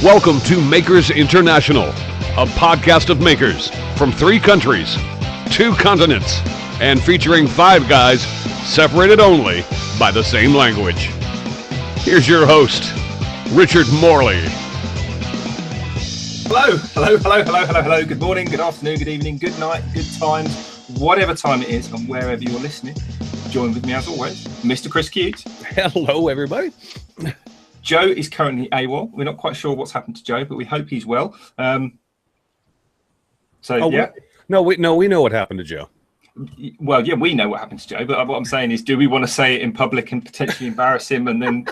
Welcome to Makers International, a podcast of makers from 3 countries, 2 continents, and featuring 5 guys separated only by the same language. Here's your host, Richard Morley. Hello. Good morning, good afternoon, good evening, good night, good times, whatever time it is and wherever you're listening. Join with me as always, Mr. Chris Cute. Hello, everybody. Joe is currently AWOL. We're not quite sure what's happened to Joe, but we hope he's well. We know what happened to Joe. Well, yeah, we know what happened to Joe, but what I'm saying is, do we want to say it in public and potentially embarrass him and then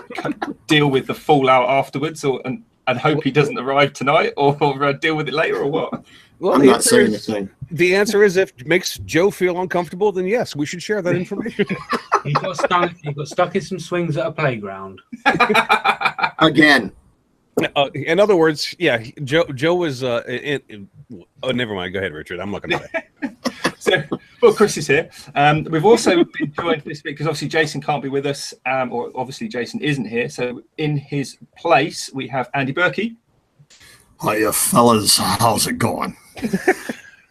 deal with the fallout afterwards, and hope he doesn't arrive tonight, or deal with it later, or what? Well, I'm not saying anything. The answer is, if it makes Joe feel uncomfortable, then yes, we should share that information. He got stuck in some swings at a playground. Again. In other words, yeah, Joe was. Never mind. Go ahead, Richard. I'm looking at it. So, well, Chris is here. We've also been joined this week because obviously Jason can't be with us, or obviously Jason isn't here. So, in his place, we have Andy Birkey. Hiya, fellas. How's it going?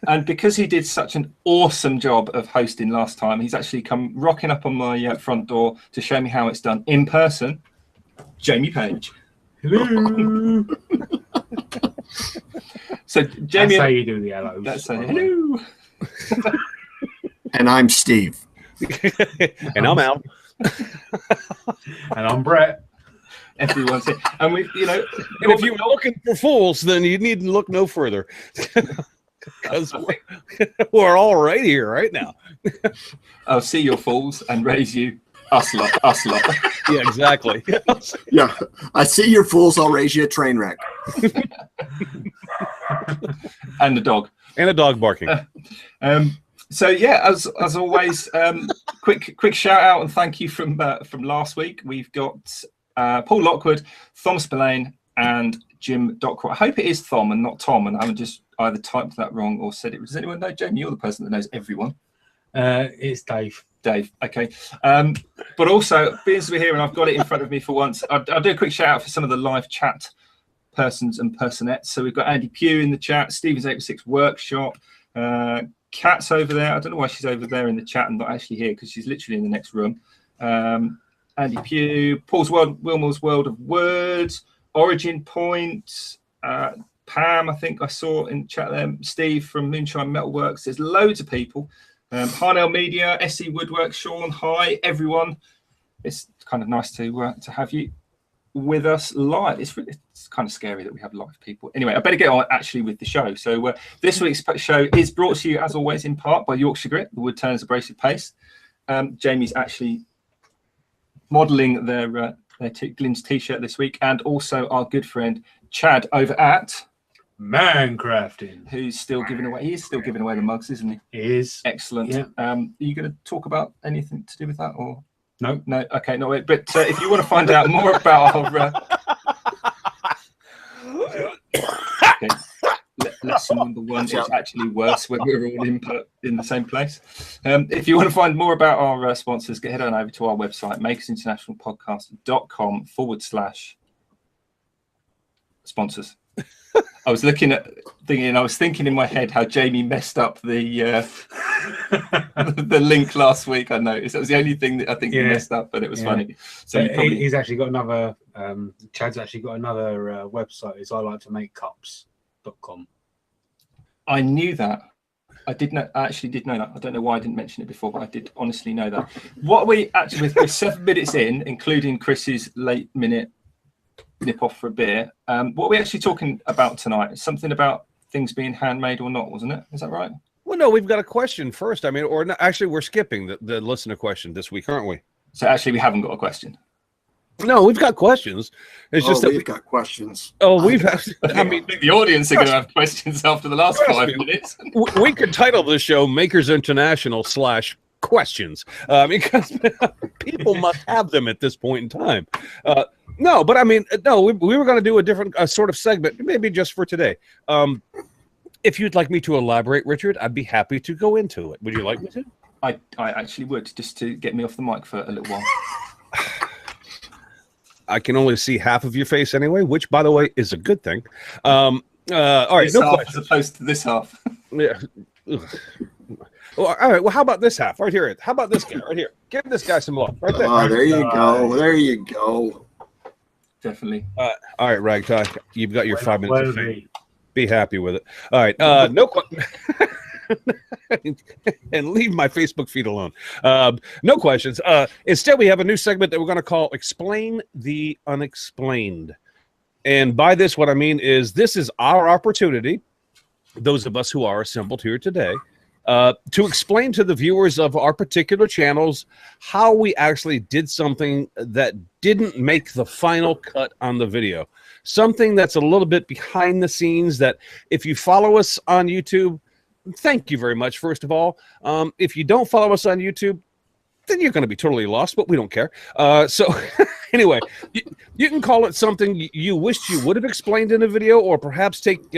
And because he did such an awesome job of hosting last time, he's actually come rocking up on my front door to show me how it's done in person. Jamie Page. Hello. So, Jamie, that's how you do the hellos. That's hello. And I'm Steve. And I'm Al. And I'm Brett. Everyone's here. And we, and if you were looking for fools, then you need to look no further. Because we're all right here right now. I'll see your fools and raise you us lot. Yeah, exactly. Yeah, I see your fools. I'll raise you a train wreck. And a dog. And a dog barking. So yeah, as always, quick shout out and thank you from last week. We've got Paul Lockwood, Thom Spillane, and Jim Dockwell. I hope it is Thom and not Tom, and I haven't just either typed that wrong or said it. Does anyone know? Jamie, you're the person that knows everyone. It's Dave. Dave, okay. But also, being as we're here and I've got it in front of me for once, I'll do a quick shout out for some of the live chat persons and personettes. So we've got Andy Pugh in the chat, Stephen's 806 Workshop, Kat's over there. I don't know why she's over there in the chat and not actually here, because she's literally in the next room. Andy Pugh, Wilmore's World of Words, Origin Point, Pam, I think I saw in chat there, Steve from Moonshine Metalworks. There's loads of people. Harnell Media, SE Woodwork, Sean, hi everyone. It's kind of nice to have you with us live. It's kind of scary that we have live people. Anyway, I better get on actually with the show. So this week's show is brought to you as always in part by Yorkshire Grit, the wood turns abrasive paste. Jamie's actually modelling their Glyn's t-shirt this week, and also our good friend Chad over at Mancrafting, who's still giving away. He is still giving away the mugs, isn't he? He is. Excellent. Yeah. Are you going to talk about anything to do with that, or no? Okay, no. Wait. But if you want to find out more about our, okay, lesson number 1 is actually worse when we're all in the same place. If you want to find more about our sponsors, head on over to our website, makersinternationalpodcast.com/sponsors. I was thinking in my head how Jamie messed up the the link last week. I noticed that was the only thing that I think he messed up, but it was funny. So he's actually got another. Chad's actually got another website. Is iliketomake.cups.com. I knew that. I actually did know that. I don't know why I didn't mention it before, but I did honestly know that. What we actually, we're 7 minutes in, including Chris's late minute nip off for a beer. What are we actually talking about tonight? Something about things being handmade or not, wasn't it? Is that right? Well, no, we've got a question first. I mean, or no, actually, we're skipping the listener question this week, aren't we? So actually, we haven't got a question. No, we've got questions. It's just that we've got questions. Oh, we've had. I mean, the audience are going to have questions after the last 5 minutes. We could title the show "Makers International / Questions," because people must have them at this point in time. No, but I mean, no, we were going to do a different sort of segment, maybe just for today. If you'd like me to elaborate, Richard, I'd be happy to go into it. Would you like me to? I actually would, just to get me off the mic for a little while. I can only see half of your face anyway, which, by the way, is a good thing. All right, This no half questions. as opposed to this half. Yeah. Ugh. Well, all right. Well, how about this half right here? How about this guy right here? Give this guy some love right there. Oh, there you go. There you go. Definitely. All right, Ragtag, you've got your 5 minutes of fame. Worthy. Be happy with it. All right. No question. And leave my Facebook feed alone. No questions. Instead, we have a new segment that we're going to call Explain the Unexplained. And by this, what I mean is this is our opportunity, those of us who are assembled here today, to explain to the viewers of our particular channels how we actually did something that didn't make the final cut on the video. Something that's a little bit behind the scenes that if you follow us on YouTube, thank you very much, first of all. If you don't follow us on YouTube, then you're going to be totally lost, but we don't care. So anyway, you can call it something you wished you would have explained in a video, or perhaps take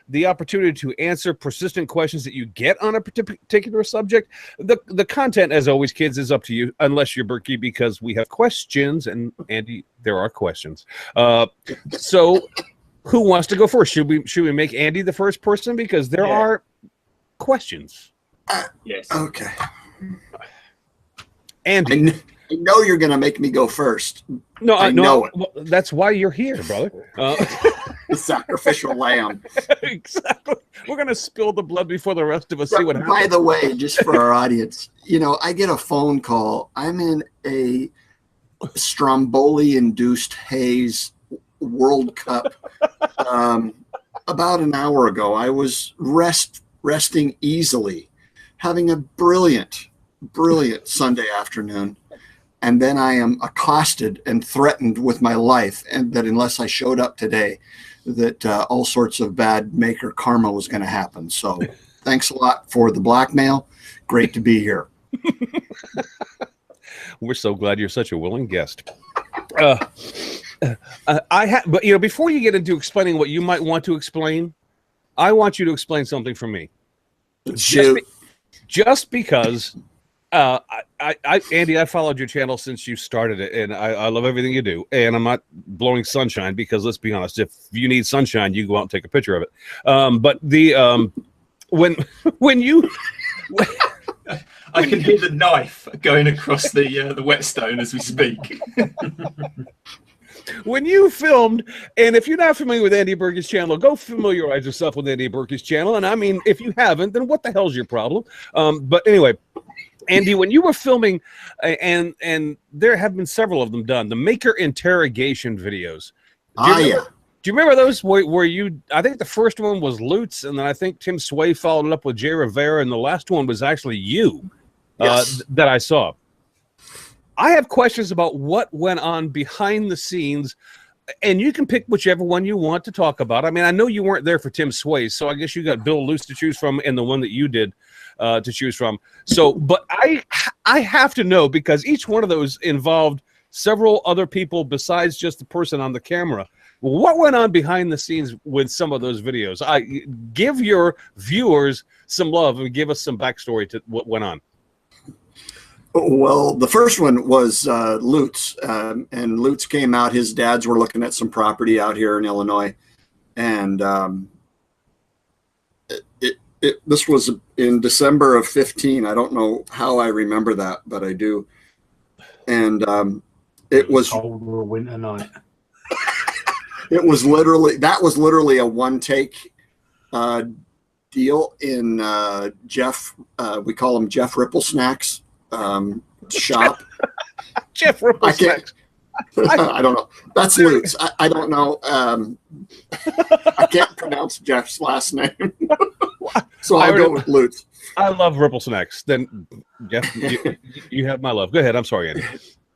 the opportunity to answer persistent questions that you get on a particular subject. The content, as always, kids, is up to you, unless you're Birkey, because we have questions, and Andy, there are questions. So who wants to go first? Should we make Andy the first person, because there are questions? Yes. Okay. Andy, I know you're going to make me go first. no, I know it. Well, that's why you're here, brother. The sacrificial lamb. Exactly. We're gonna spill the blood before the rest of us see what happens. By the way, just for our audience, I get a phone call. I'm in a Stromboli-induced haze World Cup. About an hour ago, I was resting easily, having a brilliant Sunday afternoon. And then I am accosted and threatened with my life, and that unless I showed up today, that all sorts of bad maker karma was going to happen. So thanks a lot for the blackmail. Great to be here. We're so glad you're such a willing guest. But before you get into explaining what you might want to explain, I want you to explain something for me. Just because. Andy, I followed your channel since you started it, and I love everything you do. And I'm not blowing sunshine, because let's be honest, if you need sunshine, you go out and take a picture of it. But when you, I can hear the knife going across the whetstone as we speak. when you filmed, and if you're not familiar with Andy Birkey's channel, go familiarize yourself with Andy Birkey's channel. And I mean, if you haven't, then what the hell's your problem? But anyway. Andy, when you were filming, and there have been several of them done, the Maker Interrogation videos. Do you remember those where you, I think the first one was Lutz, and then I think Tim Sway followed it up with Jay Rivera, and the last one was actually you that I saw. I have questions about what went on behind the scenes, and you can pick whichever one you want to talk about. I mean, I know you weren't there for Tim Sway, so I guess you got Bill Lutz to choose from, and the one that you did to choose from. So, but I have to know, because each one of those involved several other people besides just the person on the camera. What went on behind the scenes with some of those videos? Give your viewers some love and give us some backstory to what went on. Well, the first one was Lutz, and Lutz came out. His dads were looking at some property out here in Illinois, and this was in December of 15. I don't know how I remember that, but I do. And it was cold winter night. It was literally a one-take deal in Jeff. We call him Jeff Ripple Snacks shop. Jeff Ripple Snacks. I don't know. That's Lutz. I don't know. I can't pronounce Jeff's last name. So I'll go with Lutz. I love Ripple Snacks. Then, Jeff, you have my love. Go ahead. I'm sorry, Andy.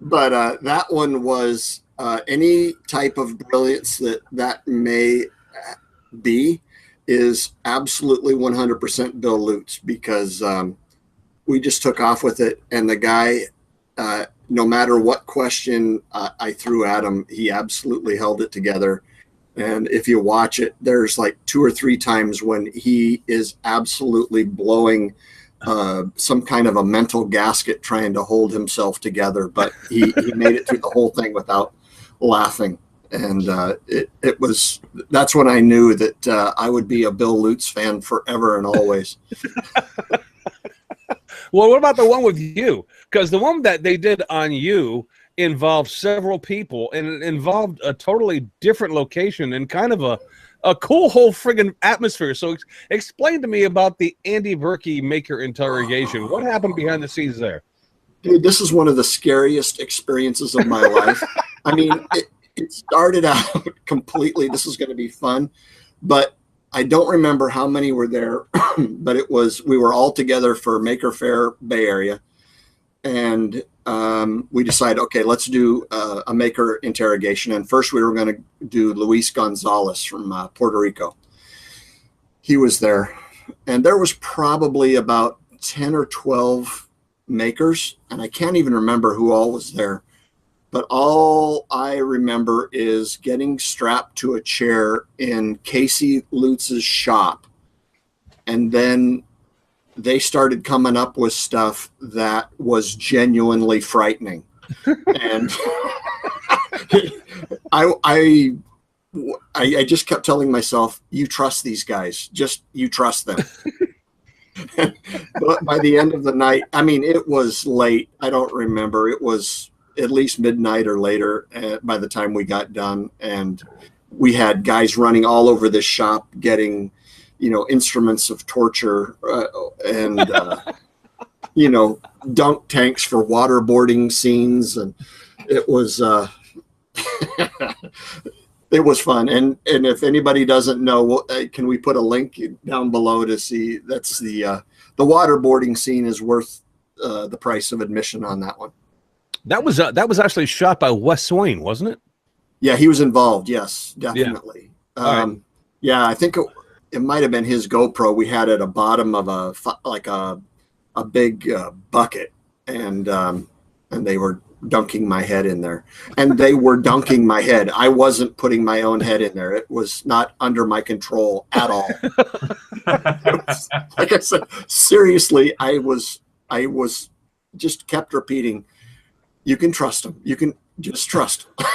But that one was any type of brilliance that may be is absolutely 100% Bill Lutz, because we just took off with it. And the guy, no matter what question I threw at him, he absolutely held it together. And if you watch it, there's like 2 or 3 times when he is absolutely blowing some kind of a mental gasket trying to hold himself together. But he made it through the whole thing without laughing. And that's when I knew that I would be a Bill Lutz fan forever and always. Well, what about the one with you? Because the one that they did on you involved several people, and it involved a totally different location and kind of a cool whole friggin' atmosphere. So explain to me about the Andy Birkey Maker Interrogation. What happened behind the scenes there? Dude, this is one of the scariest experiences of my life. I mean, it started out completely, this is going to be fun, but I don't remember how many were there, but we were all together for Maker Faire Bay Area. And we decided, okay, let's do a maker interrogation. And first we were going to do Luis Gonzalez from Puerto Rico. He was there. And there was probably about 10 or 12 makers. And I can't even remember who all was there. But all I remember is getting strapped to a chair in Casey Lutz's shop. And then they started coming up with stuff that was genuinely frightening. And I just kept telling myself, you trust these guys, you trust them. But by the end of the night, I mean, it was late. I don't remember. It was at least midnight or later by the time we got done. And we had guys running all over this shop getting, instruments of torture and, dunk tanks for waterboarding scenes. And it was, it was fun. And if anybody doesn't know, can we put a link down below to see? That's the waterboarding scene is worth the price of admission on that one. That was actually shot by Wes Swain, wasn't it? Yeah, he was involved. Yes, definitely. Yeah, right. Yeah, I think it might have been his GoPro. We had at a bottom of a big bucket, and they were dunking my head in there. And they were dunking my head. I wasn't putting my own head in there. It was not under my control at all. Was, like I said, seriously, I was just kept repeating, you can trust them. You can just trust them.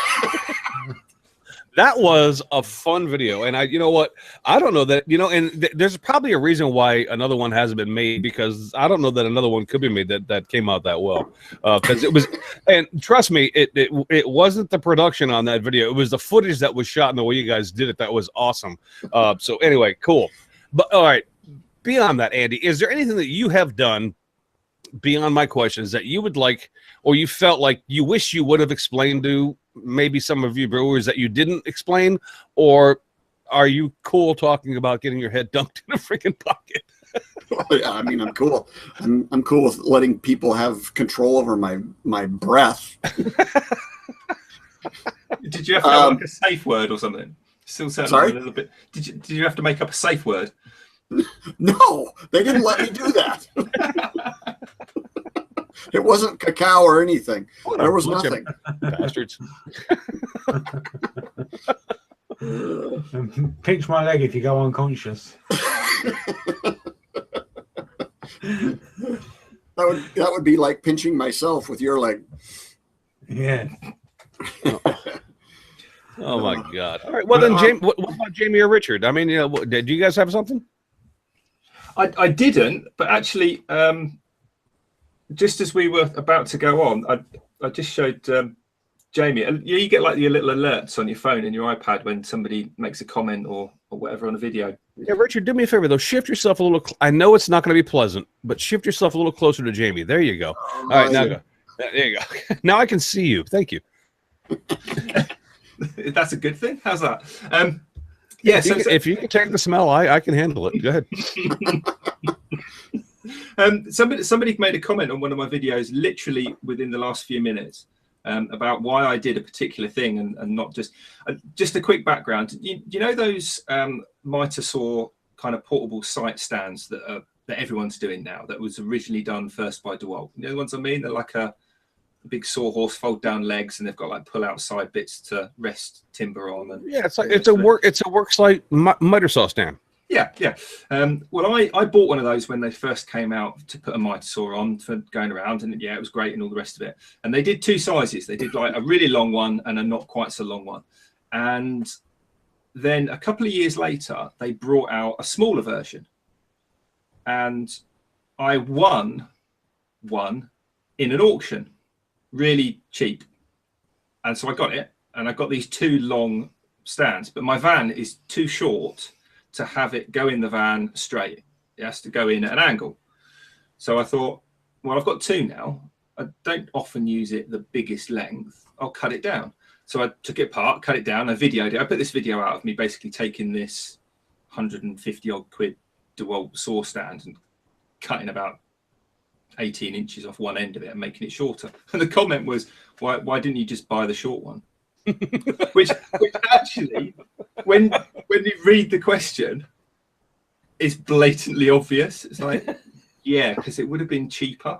That was a fun video, and you know what? I don't know that, and there's probably a reason why another one hasn't been made, because I don't know that another one could be made that came out that well. Because it was, and trust me, it wasn't the production on that video. It was the footage that was shot and the way you guys did it that was awesome. So anyway, cool. But all right, beyond that, Andy, is there anything that you have done beyond my questions that you would like, or you felt like you wish you would have explained to maybe some of you brewers that you didn't explain? Or are you cool talking about getting your head dunked in a freaking bucket? Well, yeah, I mean, I'm cool. I'm cool with letting people have control over my breath. Did you have to have like a safe word or something? Still sounding sorry? A little bit. Did you have to make up a safe word? No, they didn't let me do that. It wasn't cacao or anything. There was nothing. Bastards. Pinch my leg if you go unconscious. That would be like pinching myself with your leg. Yeah. Oh my God. All right. Well then, Jamie, what about Jamie or Richard? I mean, did you guys have something? I didn't, but actually, just as we were about to go on, I just showed Jamie. You get like your little alerts on your phone and your iPad when somebody makes a comment or whatever on a video. Yeah, Richard, do me a favor though. Shift yourself a little. I know it's not going to be pleasant, but shift yourself a little closer to Jamie. There you go. All right, now go. There you go. Now I can see you. Thank you. That's a good thing. How's that? Yeah. If you can take the smell, I can handle it. Go ahead. Somebody made a comment on one of my videos literally within the last few minutes about why I did a particular thing and not just a quick background. You know those Mitasaur kind of portable sight stands that everyone's doing now, that was originally done first by DeWalt? You know the ones I mean? They're like a big sawhorse fold down legs, and they've got like pull out side bits to rest timber on. And yeah, it's a work site miter saw stand. Yeah. Well, I bought one of those when they first came out to put a mitre saw on for going around, and yeah, it was great and all the rest of it. And they did 2 sizes. They did like a really long one and a not quite so long one. And then a couple of years later, they brought out a smaller version, and I won one in an auction, really cheap. And so I got it, and I got these 2 long stands, but my van is too short to have it go in the van straight. It has to go in at an angle. So I thought, well, I've got 2 now. I don't often use it the biggest length. I'll cut it down. So I took it apart, cut it down, I videoed it. I put this video out of me basically taking this 150 odd quid DeWalt saw stand and cutting about 18 inches off one end of it and making it shorter. And the comment was, why didn't you just buy the short one? which actually, when you read the question, is blatantly obvious. It's like, yeah, because it would have been cheaper.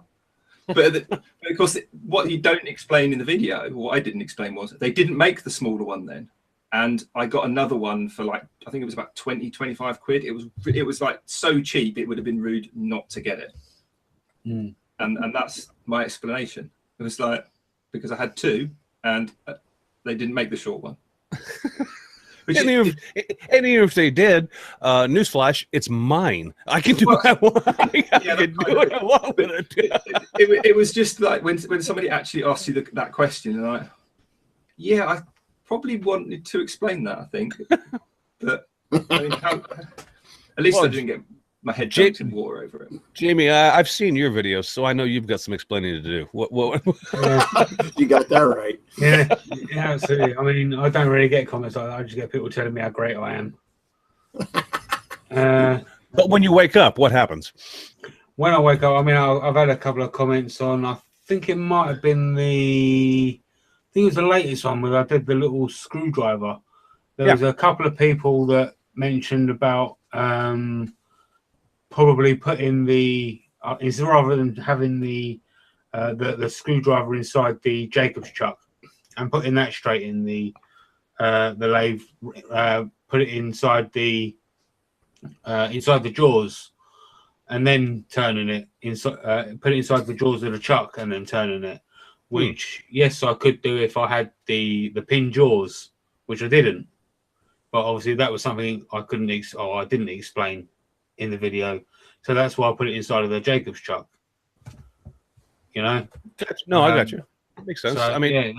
But of course, what you don't explain in the video, what I didn't explain, was they didn't make the smaller one then, and I got another one for like, I think it was about 20-25 quid. It was like so cheap, it would have been rude not to get it. And that's my explanation. It was like, because I had 2 and they didn't make the short one. And even if they did, newsflash, it's mine. I can do what I want. I can do what I want with it. It was just like when somebody actually asks you that question, and I probably wanted to explain that, I think. But I mean, at least I didn't get my head dunked in water over it. Jamie, I've seen your videos, so I know you've got some explaining to do. What? You got that right. Yeah, absolutely. I mean, I don't really get comments like that. I just get people telling me how great I am. But when you wake up, what happens? When I wake up, I mean, I've had a couple of comments on, I think it might have been it was the latest one where I did the little screwdriver. There was a couple of people that mentioned about probably putting rather than having the screwdriver inside the Jacob's chuck and putting that straight in the lathe, put it inside the jaws, and then turning it inside, put it inside the jaws of the chuck and then turning it. Which yes, I could do if I had the pin jaws, which I didn't. But obviously that was something I didn't explain in the video, so that's why I put it inside of the Jacob's chuck. You know? No, I got you. That makes sense. So, I mean, yeah,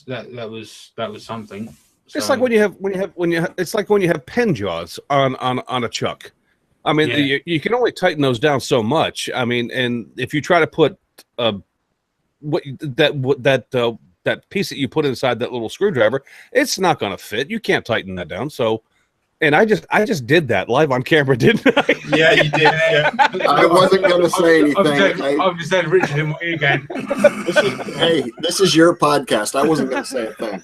that was something. It's like when you have pen jaws on a chuck. I mean, you can only tighten those down so much. I mean, and if you try to put that piece that you put inside that little screwdriver, it's not going to fit. You can't tighten that down. So, and I just did that live on camera, didn't I? Yeah, you did. Yeah. I wasn't going to say anything. I've just said Richard in my ear again. This is your podcast. I wasn't going to say a thing.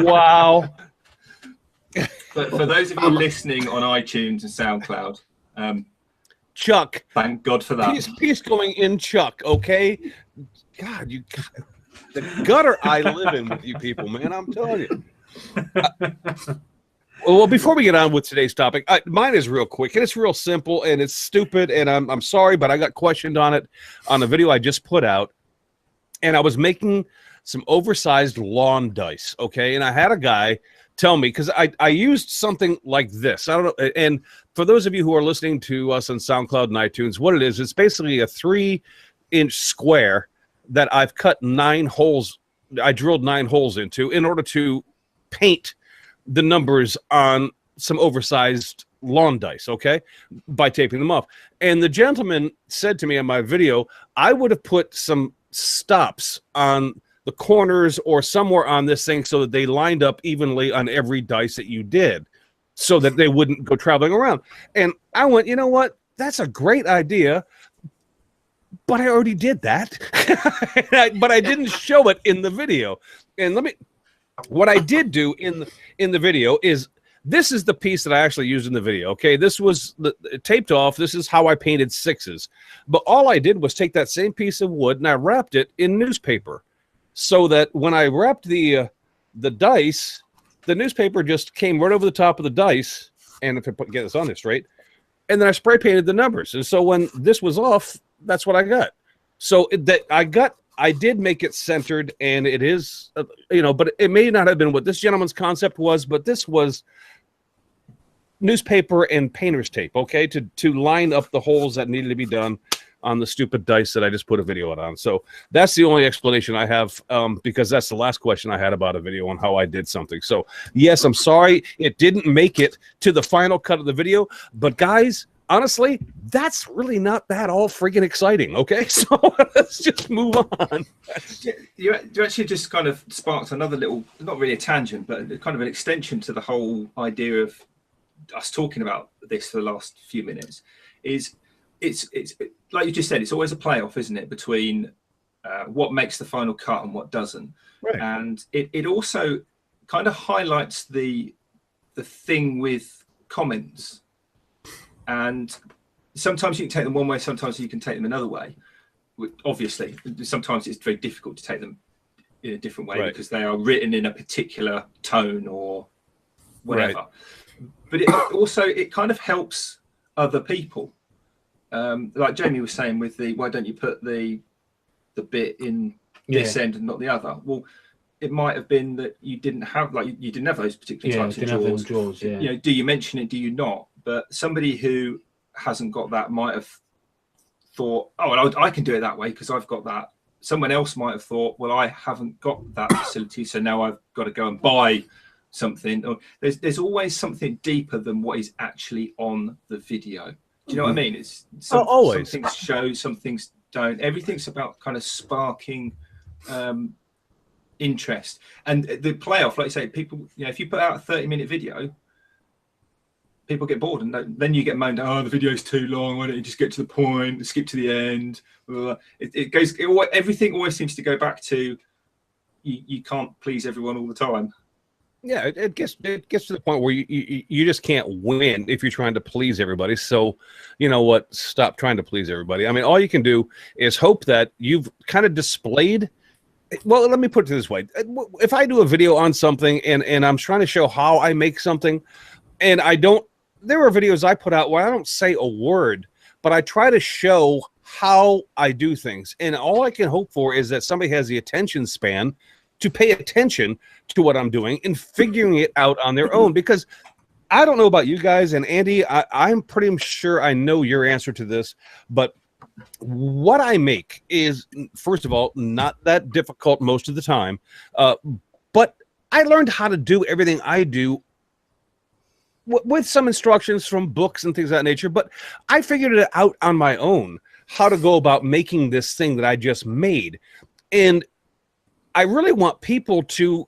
Wow. But for those of you listening on iTunes and SoundCloud, Chuck, thank God for that. Peace going in, Chuck. Okay, God, the gutter I live in with you people, man. I'm telling you. Well, before we get on with today's topic, mine is real quick and it's real simple and it's stupid, and I'm sorry, but I got questioned on it on the video I just put out, and I was making some oversized lawn dice. Okay, and I had a guy tell me, because I used something like this. I don't know. And for those of you who are listening to us on SoundCloud and iTunes, what it is, it's basically a 3-inch square that I've cut 9 holes. I drilled 9 holes into in order to paint the numbers on some oversized lawn dice, okay, by taping them off. And the gentleman said to me in my video, I would have put some stops on the corners or somewhere on this thing so that they lined up evenly on every dice that you did, so that they wouldn't go traveling around. And I went, you know what? That's a great idea, but I already did that. But I didn't show it in the video. And what I did do in the video is, this is the piece that I actually used in the video. Okay, this was taped off. This is how I painted 6s. But all I did was take that same piece of wood and I wrapped it in newspaper, so that when I wrapped the dice, the newspaper just came right over the top of the dice and if I get this on this straight, and then I spray painted the numbers. And so when this was off, that's what I got. So I did make it centered, and it is, but it may not have been what this gentleman's concept was, but this was newspaper and painter's tape, okay, to line up the holes that needed to be done on the stupid dice that I just put a video on. So that's the only explanation I have, because that's the last question I had about a video on how I did something. So yes, I'm sorry it didn't make it to the final cut of the video, but guys, honestly, that's really not that all freaking exciting, okay? So let's just move on. You actually just kind of sparked another little, not really a tangent, but kind of an extension to the whole idea of us talking about this for the last few minutes. It's like you just said, it's always a playoff, isn't it, between what makes the final cut and what doesn't. Right. And it also kind of highlights the thing with comments. And sometimes you can take them one way, sometimes you can take them another way. Obviously, sometimes it's very difficult to take them in a different way, right, because they are written in a particular tone or whatever. Right. But it kind of helps other people. Like Jamie was saying with the, why don't you put the bit in this end and not the other? Well, it might have been that you didn't have those particular types of jaws. Yeah. Do you mention it? Do you not? But somebody who hasn't got that might have thought, oh, well, I can do it that way because I've got that. Someone else might have thought, well, I haven't got that facility, so now I've got to go and buy something. Or there's always something deeper than what is actually on the video. Do you know what I mean? It's some things show, some things don't. Everything's about kind of sparking interest. And the playoff, like you say, people, if you put out a 30-minute video, people get bored, and then you get moaned, oh, the video's too long, why don't you just get to the point, skip to the end? Everything always seems to go back to you can't please everyone all the time. Yeah, it gets to the point where you just can't win if you're trying to please everybody. So, you know what? Stop trying to please everybody. I mean, all you can do is hope that you've kind of displayed. Well, let me put it this way. If I do a video on something and I'm trying to show how I make something, and there are videos I put out where I don't say a word, but I try to show how I do things. And all I can hope for is that somebody has the attention span to pay attention to what I'm doing and figuring it out on their own. Because I don't know about you guys, and Andy, I'm pretty sure I know your answer to this, but what I make is, first of all, not that difficult most of the time, but I learned how to do everything I do with some instructions from books and things of that nature, but I figured it out on my own, how to go about making this thing that I just made. And I really want people to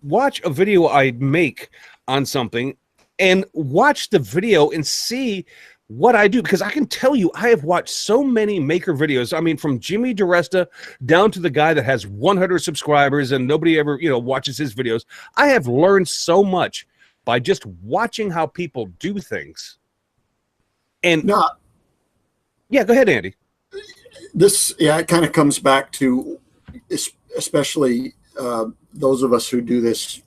watch a video I make on something and watch the video and see what I do, because I can tell you, I have watched so many maker videos. I mean, from Jimmy DiResta down to the guy that has 100 subscribers and nobody ever, watches his videos. I have learned so much by just watching how people do things. And yeah, go ahead, Andy. It kind of comes back to, especially those of us who do this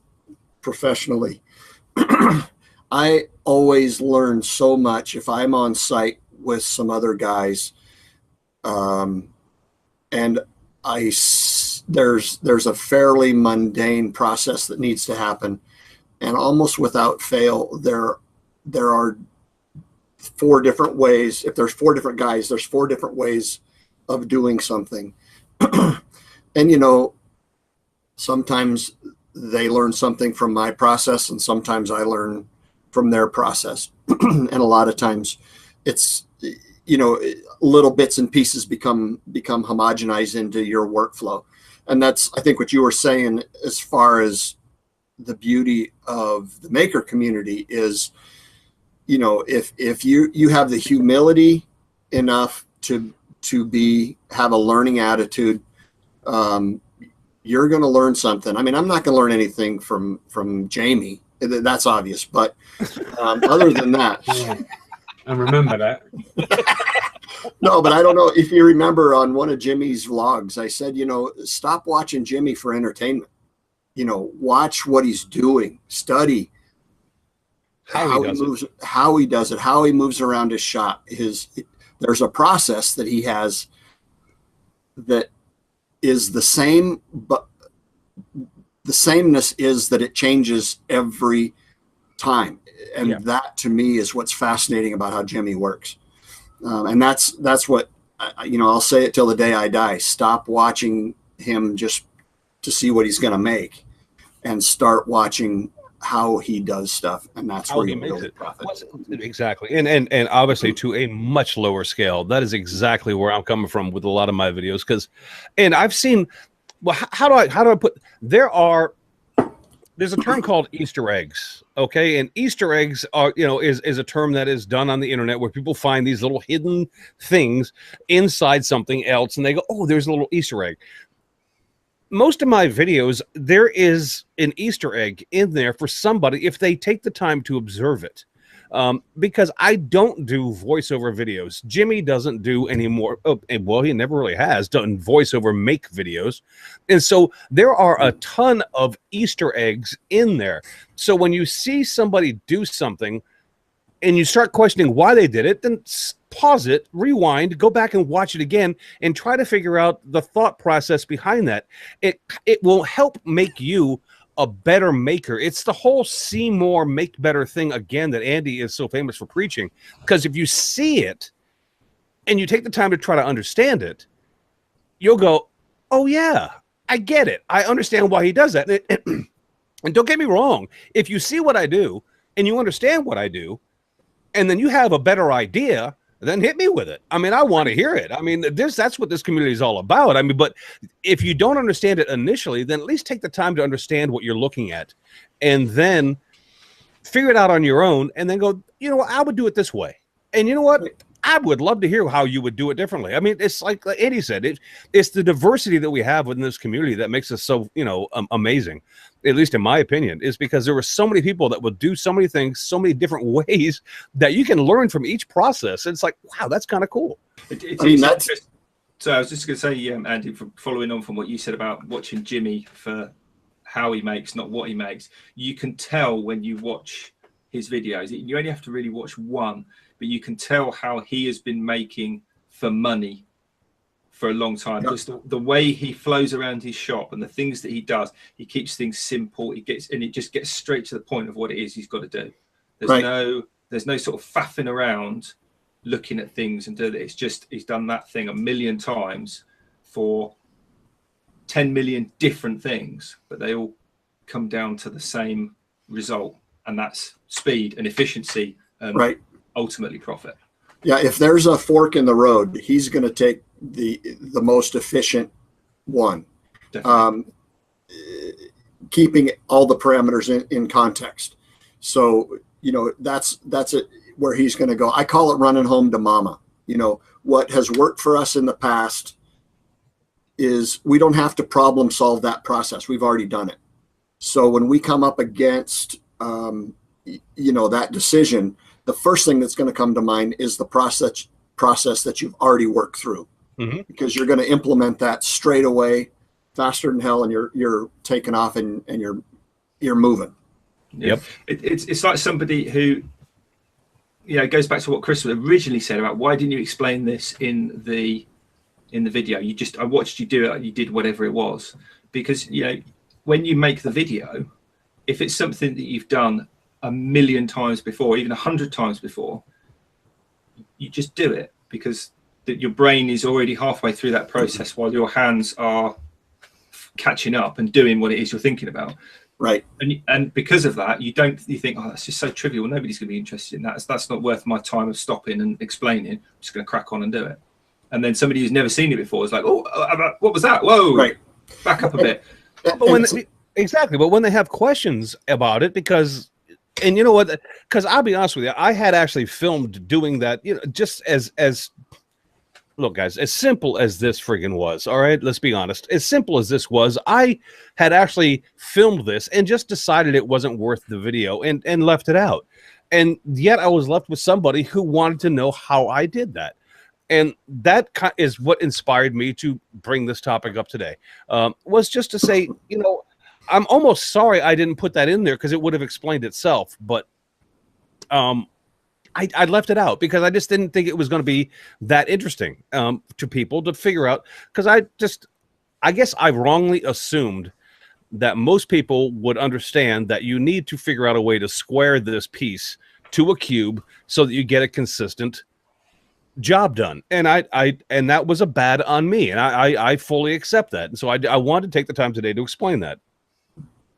professionally. I always learn so much if I'm on site with some other guys, and there's a fairly mundane process that needs to happen, and almost without fail, there are 4 different ways. If there's 4 different guys, there's 4 different ways of doing something. And sometimes they learn something from my process, and sometimes I learn from their process. And a lot of times it's, little bits and pieces become homogenized into your workflow. And that's, I think, what you were saying as far as the beauty of the maker community is, if you have the humility enough to have a learning attitude, you're going to learn something. I mean, I'm not going to learn anything from Jamie. That's obvious. But other than that, yeah, I remember that. No, but I don't know if you remember on one of Jimmy's vlogs, I said, stop watching Jimmy for entertainment. Watch what he's doing, study, how he does it, how he moves around his shot. There's a process that he has that is the same, but the sameness is that it changes every time. And that to me is what's fascinating about how Jimmy works. And that's what, I'll say it till the day I die. Stop watching him just to see what he's going to make and start watching how he does stuff. And that's how where he you makes build it. profit. Exactly. And obviously to a much lower scale. That is exactly where I'm coming from with a lot of my videos. And I've seen, well, how do I put, there's a term called Easter eggs. Okay. And Easter eggs are, is a term that is done on the internet where people find these little hidden things inside something else. And they go, oh, there's a little Easter egg. Most of my videos, there is an Easter egg in there for somebody if they take the time to observe it. Because I don't do voiceover videos. Jimmy doesn't do any more. Well, he never really has done voiceover make videos. And so there are a ton of Easter eggs in there. So when you see somebody do something and you start questioning why they did it, then pause it, rewind, go back and watch it again and try to figure out the thought process behind that. It will help make you a better maker. It's the whole see more, make better thing again that Andy is so famous for preaching. Because if you see it and you take the time to try to understand it, you'll go, oh yeah, I get it. I understand why he does that. And don't get me wrong. If you see what I do and you understand what I do, and then you have a better idea, then hit me with it. I mean, I want to hear it. I mean, that's what this community is all about. I mean, but if you don't understand it initially, then at least take the time to understand what you're looking at and then figure it out on your own and then go, I would do it this way. And you know what? I would love to hear how you would do it differently. I mean, it's like Andy said, it's the diversity that we have within this community that makes us so, amazing, at least in my opinion, is because there were so many people that would do so many things, so many different ways that you can learn from each process. It's like, wow, that's kind of cool. So I was just going to say, Andy, following on from what you said about watching Jimmy for how he makes, not what he makes, you can tell when you watch his videos. You only have to really watch one, but you can tell how he has been making for money for a long time. Just the way he flows around his shop and the things that he does, he keeps things simple. It just gets straight to the point of what it is he's got to do. There's no sort of faffing around looking at things and do that. It's just he's done that thing 1 million times for 10 million different things, but they all come down to the same result, and that's speed and efficiency and ultimately profit. Yeah, if there's a fork in the road, he's going to take the most efficient one, keeping all the parameters in context. So that's it, where he's going to go. I call it running home to mama. What has worked for us in the past is we don't have to problem solve that process. We've already done it. So when we come up against that decision, the first thing that's going to come to mind is the process that you've already worked through, because you're going to implement that straight away, faster than hell, and you're taking off and you're moving. Yep. It's like somebody who, it goes back to what Chris originally said about why didn't you explain this in the video? I watched you do it. You did whatever it was, because when you make the video, if it's something that you've done 1 million times before, even 100 times before, you just do it because your brain is already halfway through that process while your hands are catching up and doing what it is you're thinking about. Right. And because of that, you think, oh, that's just so trivial. Nobody's going to be interested in that. That's not worth my time of stopping and explaining. I'm just going to crack on and do it. And then somebody who's never seen it before is like, oh, what was that? Whoa, right. Back up a bit. But when they have questions about it, because you know what? Because I'll be honest with you, I had actually filmed doing that. Just as look, guys, as simple as this friggin' was. All right, let's be honest. As simple as this was, I had actually filmed this and just decided it wasn't worth the video and left it out. And yet I was left with somebody who wanted to know how I did that. And that is what inspired me to bring this topic up today. Was just to say, I'm almost sorry I didn't put that in there because it would have explained itself. But I left it out because I just didn't think it was going to be that interesting to people to figure out. Because I guess I wrongly assumed that most people would understand that you need to figure out a way to square this piece to a cube so that you get a consistent job done. And and that was a bad on me, and I fully accept that. And so I wanted to take the time today to explain that.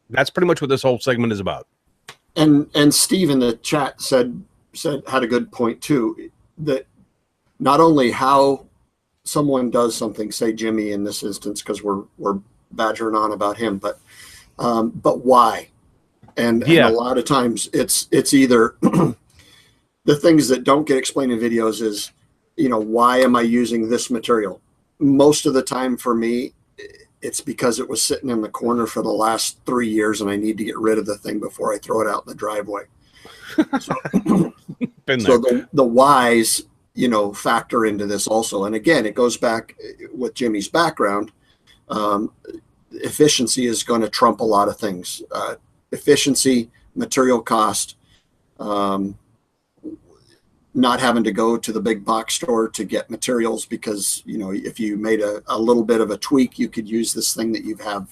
That's pretty much what this whole segment is about. And Steve in the chat said had a good point too, that not only how someone does something, say Jimmy in this instance, because we're badgering on about him, but why? And a lot of times it's either the things that don't get explained in videos is, why am I using this material? Most of the time for me, it's because it was sitting in the corner for the last 3 years and I need to get rid of the thing before I throw it out in the driveway. So, the whys, factor into this also. And again, it goes back with Jimmy's background. Efficiency is going to trump a lot of things. Efficiency, material cost, not having to go to the big box store to get materials because, if you made a little bit of a tweak, you could use this thing that you have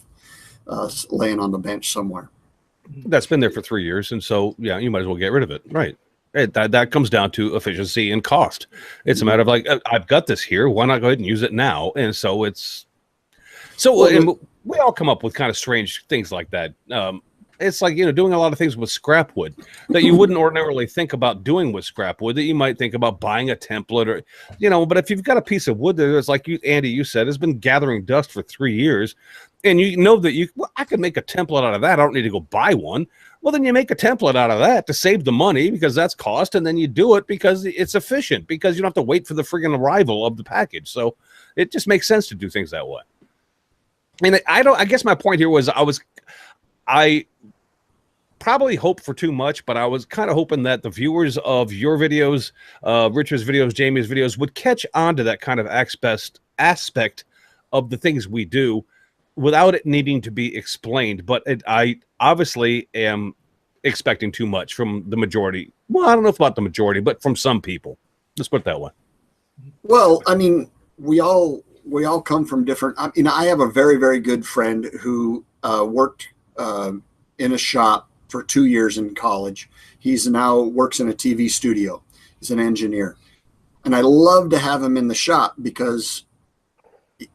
laying on the bench somewhere. That's been there for 3 years. And so, yeah, you might as well get rid of it. Right. That comes down to efficiency and cost. It's a matter of like, I've got this here. Why not go ahead and use it now? And so and we all come up with kind of strange things like that. It's like, doing a lot of things with scrap wood that you wouldn't ordinarily think about doing with scrap wood, that you might think about buying a template or, but if you've got a piece of wood that's like Andy, you said, has been gathering dust for 3 years, and that I could make a template out of that. I don't need to go buy one. Well, then you make a template out of that to save the money because that's cost. And then you do it because it's efficient, because you don't have to wait for the friggin' arrival of the package. So it just makes sense to do things that way. And I guess my point here was I probably hoped for too much, but I was kind of hoping that the viewers of your videos, Richard's videos, Jamie's videos would catch on to that kind of aspect of the things we do without it needing to be explained. But I obviously am expecting too much from the majority. Well, I don't know about the majority, but from some people. Let's put it that way. Well, I mean, we all come from different. I have a very, very good friend who worked in a shop for 2 years in college. He's now works in a TV studio. He's an engineer. And I love to have him in the shop because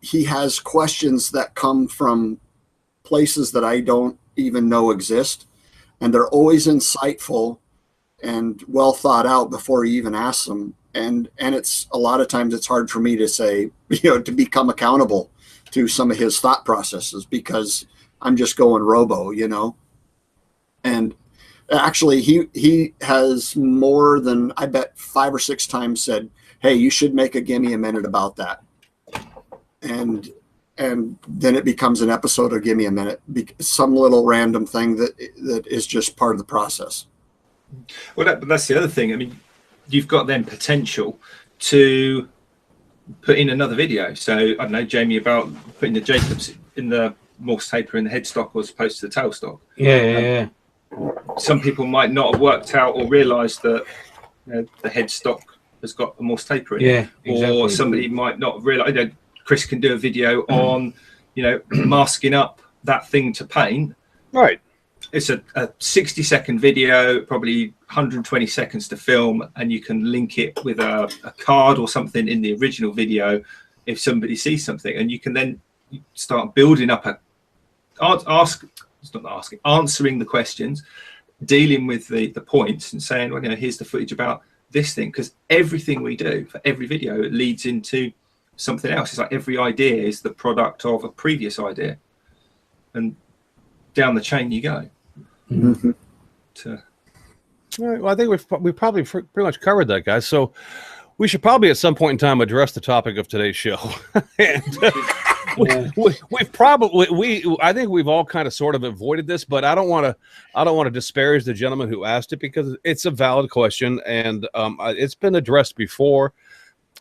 he has questions that come from places that I don't even know exist. And they're always insightful and well thought out before he even asks them. And it's a lot of times it's hard for me to say, to become accountable to some of his thought processes because I'm just going robo, And actually he has more than, I bet, 5 or 6 times said, hey, you should make a Gimme a Minute about that. And then it becomes an episode of Gimme a Minute, some little random thing that is just part of the process. Well, that's the other thing. I mean, you've got then potential to put in another video. So I don't know, Jamie, about putting the Jacobs in the Morse taper in the headstock as opposed to the tailstock. Yeah. Some people might not have worked out or realised that the headstock has got a Morse taper in it. Exactly. Or somebody might not have realised. Chris can do a video on, masking up that thing to paint. Right. It's a 60-second video, probably 120 seconds to film, and you can link it with a card or something in the original video if somebody sees something, and you can then start building up answering the questions, dealing with the points, and saying, well, here's the footage about this thing, because everything we do for every video leads into something else. It's like every idea is the product of a previous idea, and down the chain you go. Mm-hmm. All right, well, I think we've probably pretty much covered that, guys. So we should probably at some point in time address the topic of today's show. And I think we've all kind of sort of avoided this, but I don't want to disparage the gentleman who asked it because it's a valid question, and it's been addressed before.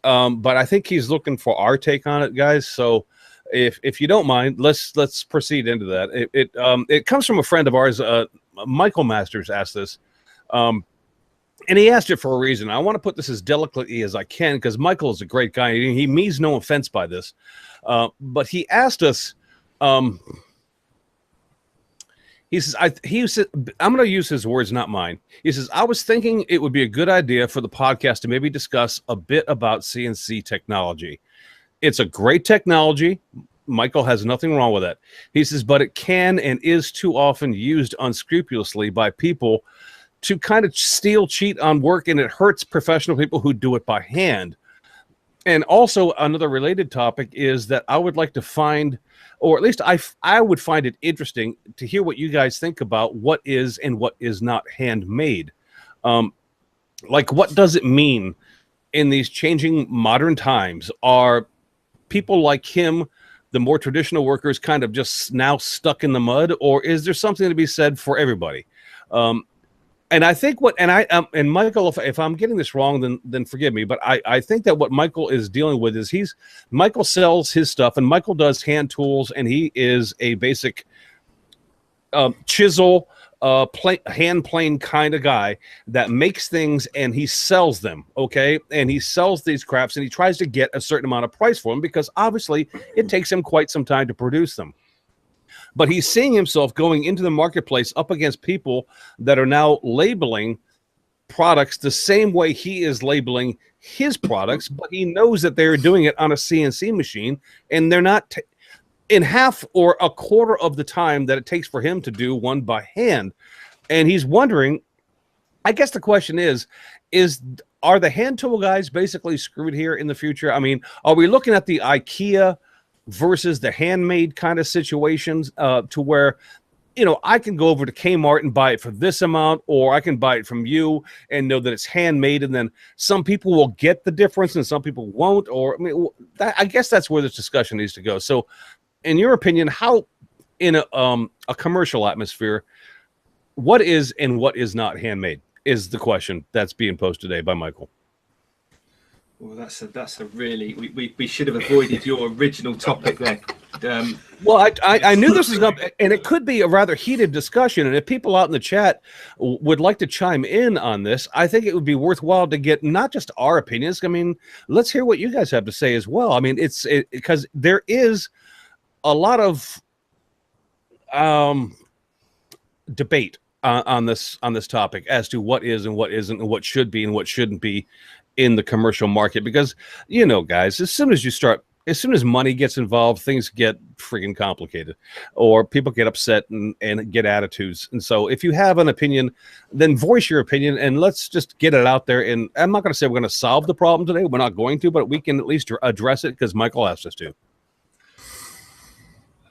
But I think he's looking for our take on it, guys. So if you don't mind, let's proceed into that. It comes from a friend of ours, Mikael Masters asked this. And he asked it for a reason. I want to put this as delicately as I can because Michael is a great guy. He means no offense by this. But he asked us, he says, I'm going to use his words, not mine. He says, I was thinking it would be a good idea for the podcast to maybe discuss a bit about CNC technology. It's a great technology. Michael has nothing wrong with it. He says, but it can and is too often used unscrupulously by people to kind of steal, cheat on work, and it hurts professional people who do it by hand. And also another related topic is that I would like to find, or at least I would find it interesting to hear what you guys think about what is and what is not handmade. Like, what does it mean in these changing modern times? Are people like him, the more traditional workers, kind of just now stuck in the mud, or is there something to be said for everybody? And I think and Michael, if I'm getting this wrong, then forgive me, but I think that what Michael is dealing with is Michael sells his stuff, and Michael does hand tools, and he is a basic chisel, hand plane kind of guy that makes things and he sells them, okay? And he sells these crafts and he tries to get a certain amount of price for them because obviously it takes him quite some time to produce them. But he's seeing himself going into the marketplace up against people that are now labeling products the same way he is labeling his products, but he knows that they're doing it on a CNC machine and they're not in half or a quarter of the time that it takes for him to do one by hand. And he's wondering, I guess the question is are the hand tool guys basically screwed here in the future? I mean, are we looking at the IKEA versus the handmade kind of situations to where, you know, I can go over to Kmart and buy it for this amount, or I can buy it from you and know that it's handmade, and then some people will get the difference and some people won't, or I mean, I guess that's where this discussion needs to go. So in your opinion, how in a commercial atmosphere, what is and what is not handmade is the question that's being posed today by Michael. Well, that's a really we should have avoided your original topic there. Well, I knew this was up, and it could be a rather heated discussion. And if people out in the chat would like to chime in on this, I think it would be worthwhile to get not just our opinions. I mean, let's hear what you guys have to say as well. I mean, because there is a lot of debate on this topic as to what is and what isn't, and what should be and what shouldn't be in the commercial market. Because, you know, guys, as soon as money gets involved, things get freaking complicated, or people get upset and get attitudes. And so if you have an opinion, then voice your opinion and let's just get it out there. And I'm not going to say we're going to solve the problem today. We're not going to, but we can at least address it because Michael asked us to.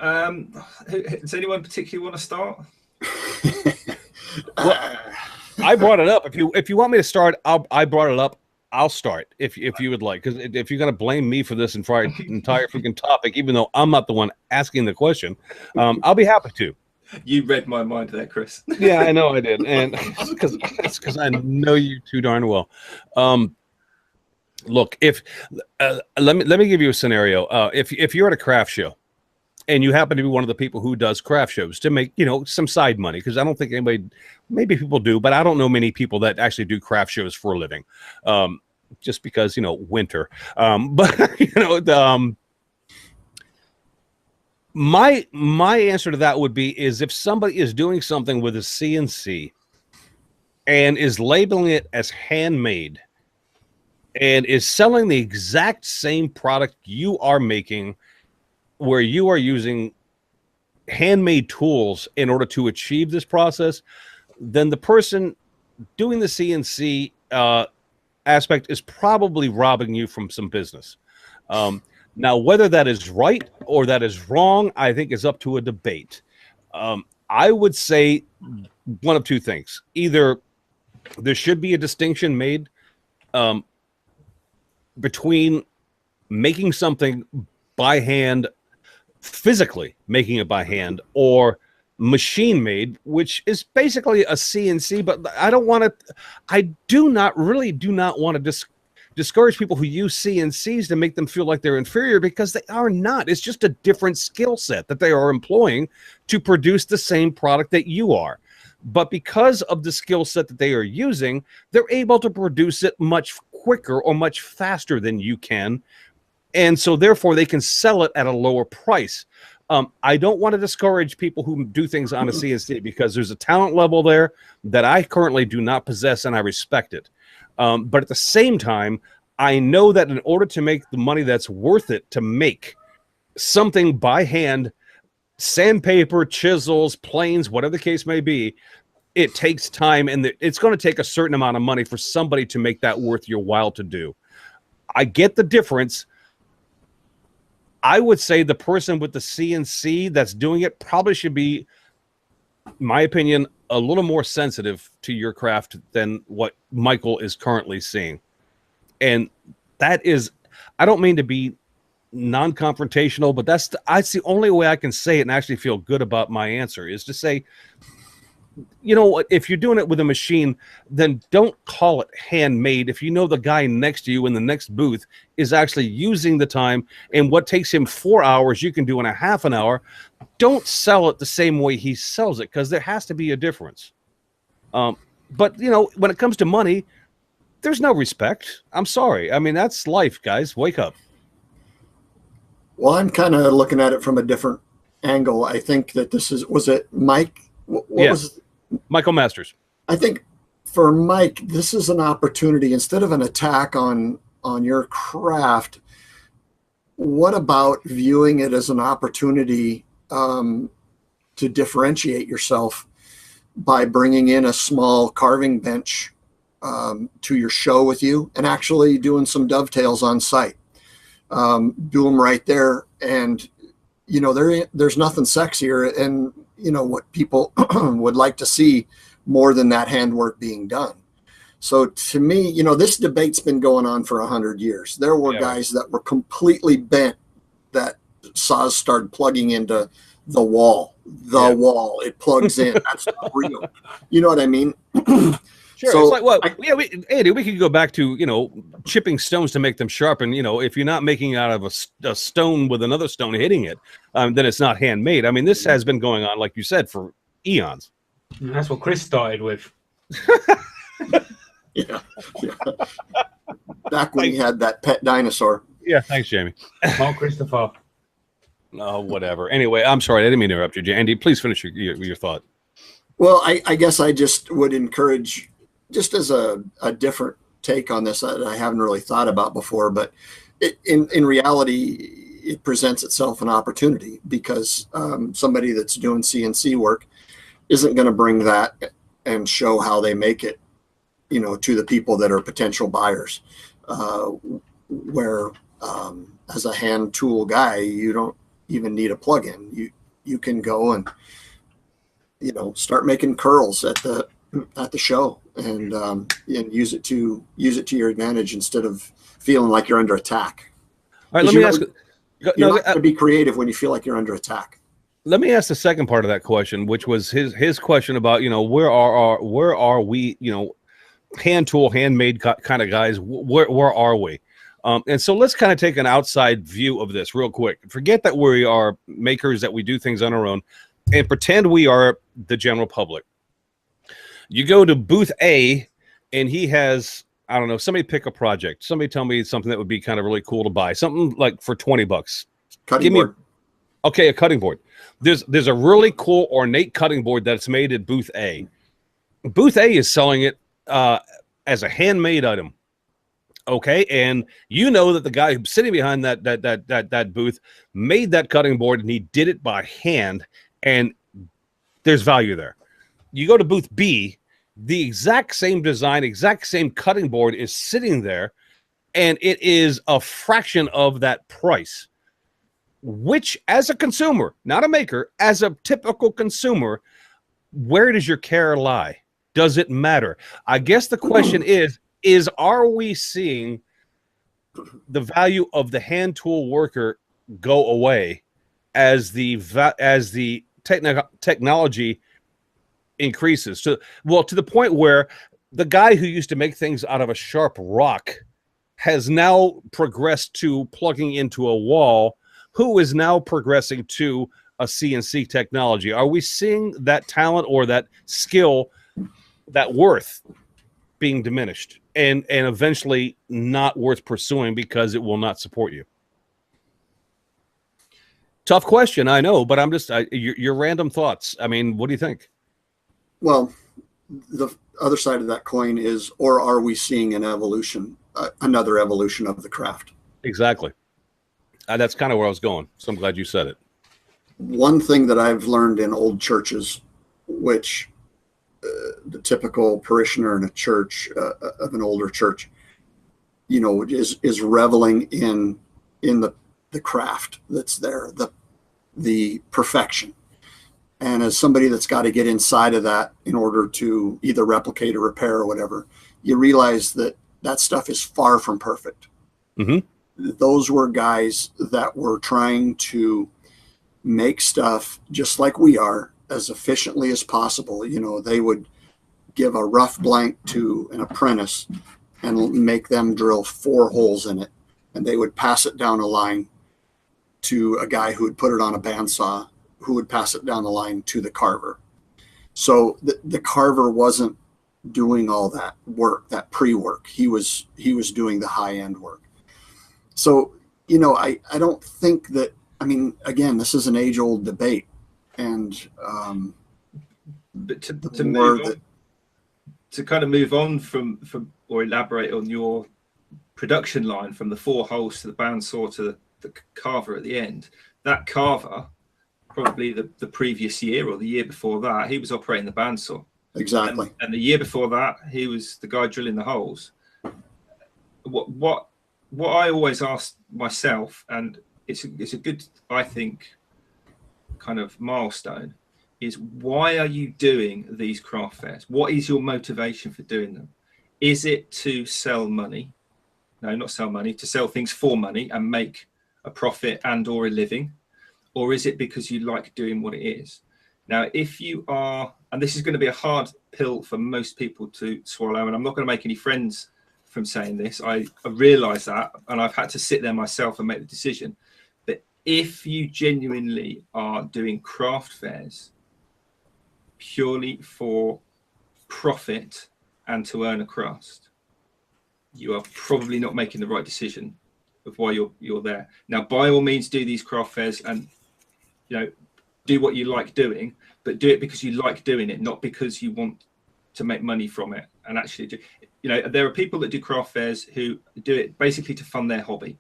Does anyone particularly want to start? Well, I brought it up. If you want me to start, I brought it up. I'll start if you would like, because if you're going to blame me for this entire freaking topic, even though I'm not the one asking the question, I'll be happy to. You read my mind there, Chris. Yeah, I know I did, and it's because I know you too darn well. Look, if let me give you a scenario. If you're at a craft show, and you happen to be one of the people who does craft shows to make, you know, some side money, because I don't think anybody, maybe people do, but I don't know many people that actually do craft shows for a living, just because, you know, winter. But you know, my answer to that would be is if somebody is doing something with a CNC and is labeling it as handmade and is selling the exact same product you are making, where you are using handmade tools in order to achieve this process, then the person doing the CNC aspect is probably robbing you from some business. Now, whether that is right or that is wrong, I think is up to a debate. I would say one of two things. Either there should be a distinction made between making something by hand, physically making it by hand, or machine made, which is basically a CNC. But I do not want to discourage people who use CNCs to make them feel like they're inferior, because they are not. It's just a different skill set that they are employing to produce the same product that you are. But because of the skill set that they are using, they're able to produce it much quicker or much faster than you can. And so therefore they can sell it at a lower price. I don't want to discourage people who do things on a CNC, because there's a talent level there that I currently do not possess, and I respect it. But at the same time, I know that in order to make the money that's worth it to make something by hand, sandpaper, chisels, planes, whatever the case may be, it takes time, and it's going to take a certain amount of money for somebody to make that worth your while to do. I get the difference. I would say the person with the CNC that's doing it probably should be, in my opinion, a little more sensitive to your craft than what Michael is currently seeing. And that is, I don't mean to be non-confrontational, but that's the only way I can say it and actually feel good about my answer, is to say, you know what, if you're doing it with a machine, then don't call it handmade. If you know the guy next to you in the next booth is actually using the time, and what takes him 4 hours you can do in a half an hour, don't sell it the same way he sells it, because there has to be a difference. But you know, when it comes to money, there's no respect. I'm sorry. I mean, that's life, guys. Wake up. Well, I'm kind of looking at it from a different angle. I think that this is, was it Mike? What was Mikael Masters? I think for Mike, this is an opportunity instead of an attack on your craft. What about viewing it as an opportunity to differentiate yourself by bringing in a small carving bench to your show with you, and actually doing some dovetails on site? Do them right there, and you know, there's nothing sexier, and you know what people would like to see more than that handwork being done. So to me, you know, this debate's been going on for 100 years. There were guys that were completely bent that saws started plugging into the wall. Wall, it plugs in. That's not real. You know what I mean? Sure. So it's like, well, Andy, we could go back to, you know, chipping stones to make them sharp. And, you know, if you're not making out of a stone with another stone hitting it, then it's not handmade. I mean, this has been going on, like you said, for eons. And that's what Chris started with. yeah. Back when he had that pet dinosaur. Yeah, thanks, Jamie. Mark Christopher. Oh, whatever. Anyway, I'm sorry. I didn't mean to interrupt you, Andy. Please finish your thought. Well, I guess I just would encourage, just as a different take on this that I haven't really thought about before, but in reality, it presents itself an opportunity, because somebody that's doing CNC work isn't going to bring that and show how they make it, you know, to the people that are potential buyers. Where as a hand tool guy, you don't even need a plug-in. You can go and, you know, start making curls at the show, and use it to your advantage instead of feeling like you're under attack. All right, let me ask. You're not going to be creative when you feel like you're under attack. Let me ask the second part of that question, which was his question about, you know, where are we, you know, hand tool, handmade kind of guys. Where are we? And so let's kind of take an outside view of this real quick. Forget that we are makers, that we do things on our own, and pretend we are the general public. You go to booth A, and he has, I don't know, somebody pick a project. Somebody tell me something that would be kind of really cool to buy. Something like for $20. Cutting board. Okay, a cutting board. There's a really cool ornate cutting board that's made at booth A. Booth A is selling it as a handmade item. Okay, and you know that the guy who's sitting behind that booth made that cutting board, and he did it by hand, and there's value there. You go to booth B, the exact same design, exact same cutting board is sitting there, and it is a fraction of that price. Which, as a consumer, not a maker, as a typical consumer, where does your care lie? Does it matter? I guess the question is are we seeing the value of the hand tool worker go away as the technology increases? To the point where the guy who used to make things out of a sharp rock has now progressed to plugging into a wall, who is now progressing to a CNC technology? Are we seeing that talent or that skill, that worth being diminished and eventually not worth pursuing because it will not support you? Tough question, I know, but I'm just your random thoughts. I mean, what do you think? Well, the other side of that coin is, or are we seeing an evolution, another evolution of the craft? Exactly. That's kind of where I was going. So I'm glad you said it. One thing that I've learned in old churches, which the typical parishioner in a church, of an older church, you know, is reveling in the craft that's there, the perfection. And as somebody that's got to get inside of that in order to either replicate or repair or whatever, you realize that that stuff is far from perfect. Mm-hmm. Those were guys that were trying to make stuff just like we are, as efficiently as possible. You know, they would give a rough blank to an apprentice and make them drill 4 holes in it. And they would pass it down a line to a guy who would put it on a bandsaw, who would pass it down the line to the carver. So the carver wasn't doing all that work, that pre-work. He was doing the high-end work. So, you know, I don't think that, I mean, again, this is an age-old debate. And but to move on, to kind of move on from or elaborate on your production line from the 4 holes to the bandsaw to the carver at the end, that carver, probably the previous year or the year before that, he was operating the bandsaw. Exactly. And the year before that, he was the guy drilling the holes. What I always ask myself, and it's a good, I think, kind of milestone, is why are you doing these craft fairs? What is your motivation for doing them? Is it to sell money? No, not sell money, to sell things for money and make a profit and or a living? Or is it because you like doing what it is? Now, if you are, and this is going to be a hard pill for most people to swallow, and I'm not going to make any friends from saying this. I realize that, and I've had to sit there myself and make the decision. But if you genuinely are doing craft fairs purely for profit and to earn a crust, you are probably not making the right decision of why you're there. Now, by all means, do these craft fairs and, you know, do what you like doing, but do it because you like doing it, not because you want to make money from it. And actually do, you know, there are people that do craft fairs who do it basically to fund their hobby.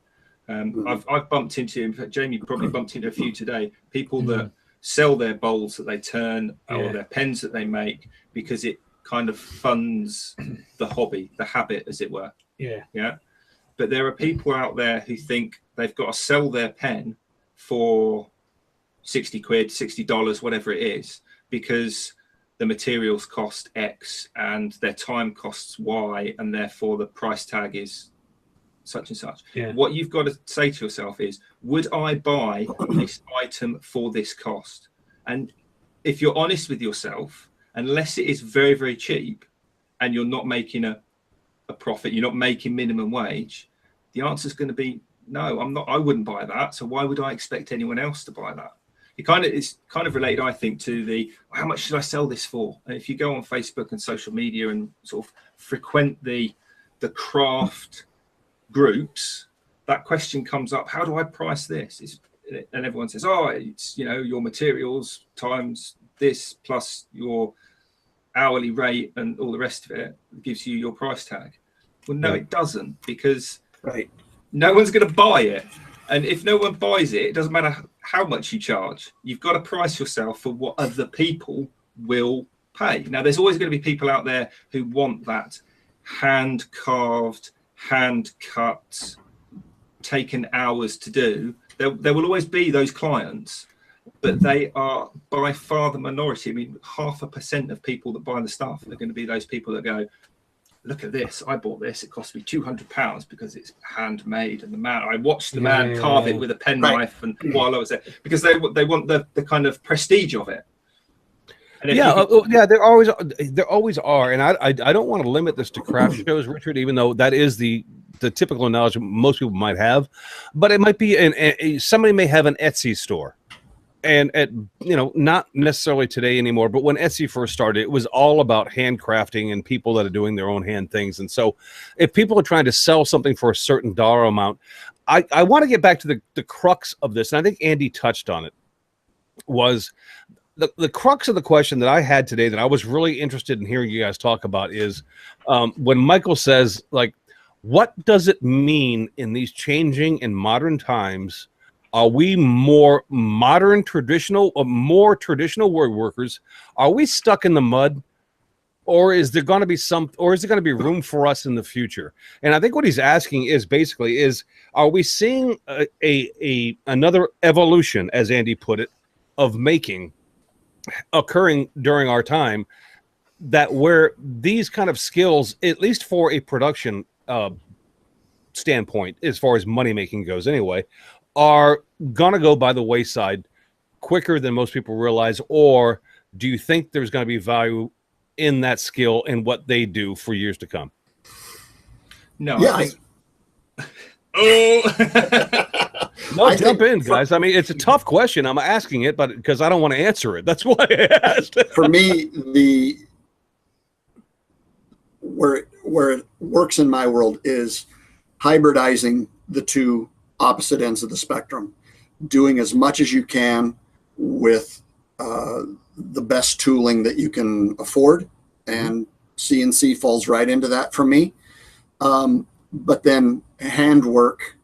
I've bumped into, in fact, Jamie probably bumped into a few today, people that sell their bowls that they turn or their pens that they make because it kind of funds the hobby, the habit, as it were. Yeah. But there are people out there who think they've got to sell their pen for 60 quid, $60, whatever it is, because the materials cost X and their time costs Y, and therefore the price tag is such and such. What you've got to say to yourself is, would I buy this item for this cost? And if you're honest with yourself, unless it is very, very cheap and you're not making a profit, you're not making minimum wage, the answer is going to be no, I'm not. I wouldn't buy that. So why would I expect anyone else to buy that? It's kind of related, I think, to the how much should I sell this for? And if you go on Facebook and social media and sort of frequent the craft groups, that question comes up: how do I price this? And everyone says, oh, it's, you know, your materials times this plus your hourly rate and all the rest of it gives you your price tag. Well, no, it doesn't, because no one's going to buy it. And if no one buys it, it doesn't matter how much you charge. You've got to price yourself for what other people will pay. Now, there's always going to be people out there who want that hand carved, hand cut, taken hours to do. There will always be those clients, but they are by far the minority. I mean, 0.5% of people that buy the stuff are going to be those people that go, look at this, I bought this, it cost me £200 because it's handmade, and I watched the man carve it with a penknife and while I was there, because they want the kind of prestige of it. And there always are, and I don't want to limit this to craft shows, Richard, even though that is the typical knowledge most people might have, but it might be somebody may have an Etsy store, and at, you know, not necessarily today anymore, but when Etsy first started, it was all about handcrafting and people that are doing their own hand things. And so if people are trying to sell something for a certain dollar amount, I want to get back to the crux of this. And I think Andy touched on it, was the crux of the question that I had today that I was really interested in hearing you guys talk about is when Michael says, like, what does it mean in these changing and modern times? Are we more modern, traditional, or more traditional word workers? Are we stuck in the mud? Or is there going to be room for us in the future? And I think what he's asking is basically are we seeing another evolution, as Andy put it, of making occurring during our time, that where these kind of skills, at least for a production standpoint, as far as money making goes anyway, are going to go by the wayside quicker than most people realize? Or do you think there's going to be value in that skill and what they do for years to come? No. Yeah. No, jump in, guys. I mean, it's a tough question. I'm asking it, but because I don't want to answer it. That's why I asked. For me, where it works in my world is hybridizing the two opposite ends of the spectrum, doing as much as you can with the best tooling that you can afford, and CNC falls right into that for me. But then handwork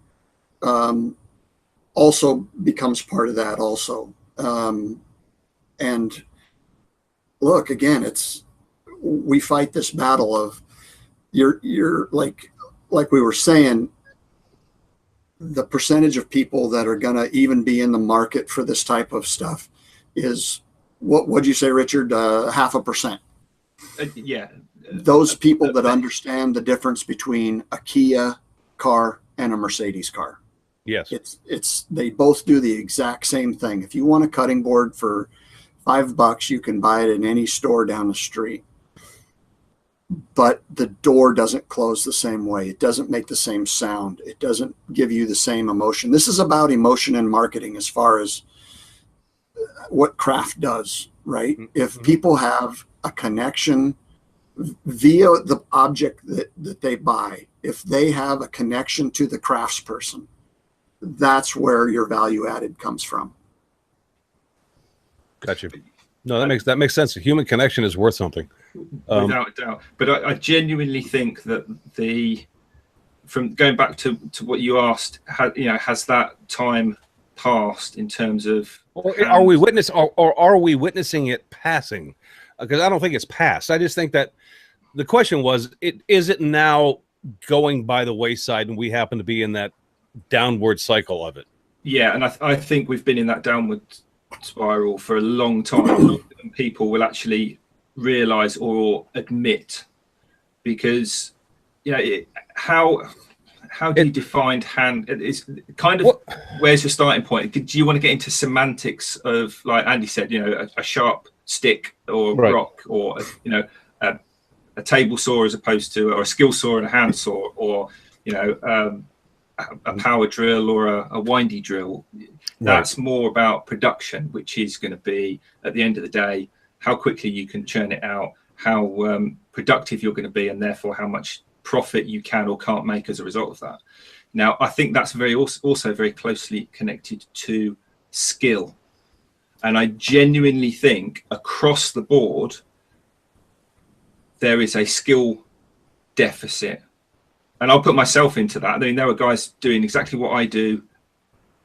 also becomes part of that also. And look, again, we fight this battle of you're like we were saying, the percentage of people that are going to even be in the market for this type of stuff is, what'd you say, Richard? 0.5%. Yeah. Those people that understand the difference between a Kia car and a Mercedes car. Yes. They both do the exact same thing. If you want a cutting board for $5, you can buy it in any store down the street. But the door doesn't close the same way. It doesn't make the same sound. It doesn't give you the same emotion. This is about emotion and marketing as far as what craft does, right? Mm-hmm. If people have a connection via the object that they buy, if they have a connection to the craftsperson, that's where your value added comes from. Gotcha. No, that makes sense. A human connection is worth something. Without a doubt. But I genuinely think that from going back to what you asked, has that time passed in terms of, or are we witnessing it passing? Because I don't think it's passed. I just think that the question was, is it now going by the wayside, and we happen to be in that downward cycle of it? Yeah, and I think we've been in that downward spiral for a long time, and people will actually realize or admit, because how do you define hand? It's kind of where's your starting point? Do you want to get into semantics of, like Andy said, a sharp stick or rock, or a table saw as opposed to, or a skill saw and a hand saw, or a power drill or a windy drill? That's more about production, which is going to be, at the end of the day, how quickly you can churn it out, how productive you're going to be, and therefore how much profit you can or can't make as a result of that. Now, I think that's also very closely connected to skill. And I genuinely think across the board, there is a skill deficit. And I'll put myself into that. I mean, there are guys doing exactly what I do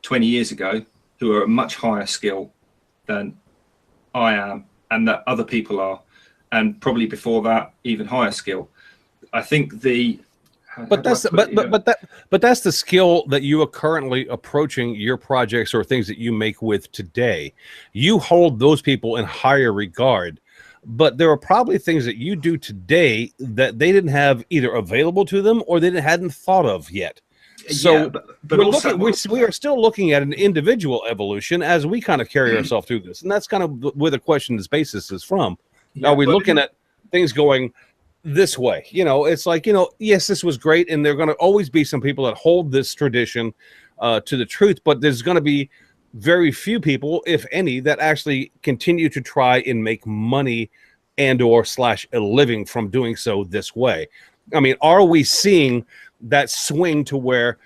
20 years ago who are a much higher skill than I am, and that other people are, and probably before that, even higher skill. I think but that's the skill that you are currently approaching your projects or things that you make with today. You hold those people in higher regard, but there are probably things that you do today that they didn't have either available to them or they hadn't thought of yet. So we are still looking at an individual evolution as we kind of carry ourselves through this. And that's kind of where the question's basis is from. Are we looking at things going this way? It's like, yes, this was great. And there are going to always be some people that hold this tradition to the truth, but there's going to be very few people, if any, that actually continue to try and make money and or slash a living from doing so this way. I mean, are we seeing that swing to where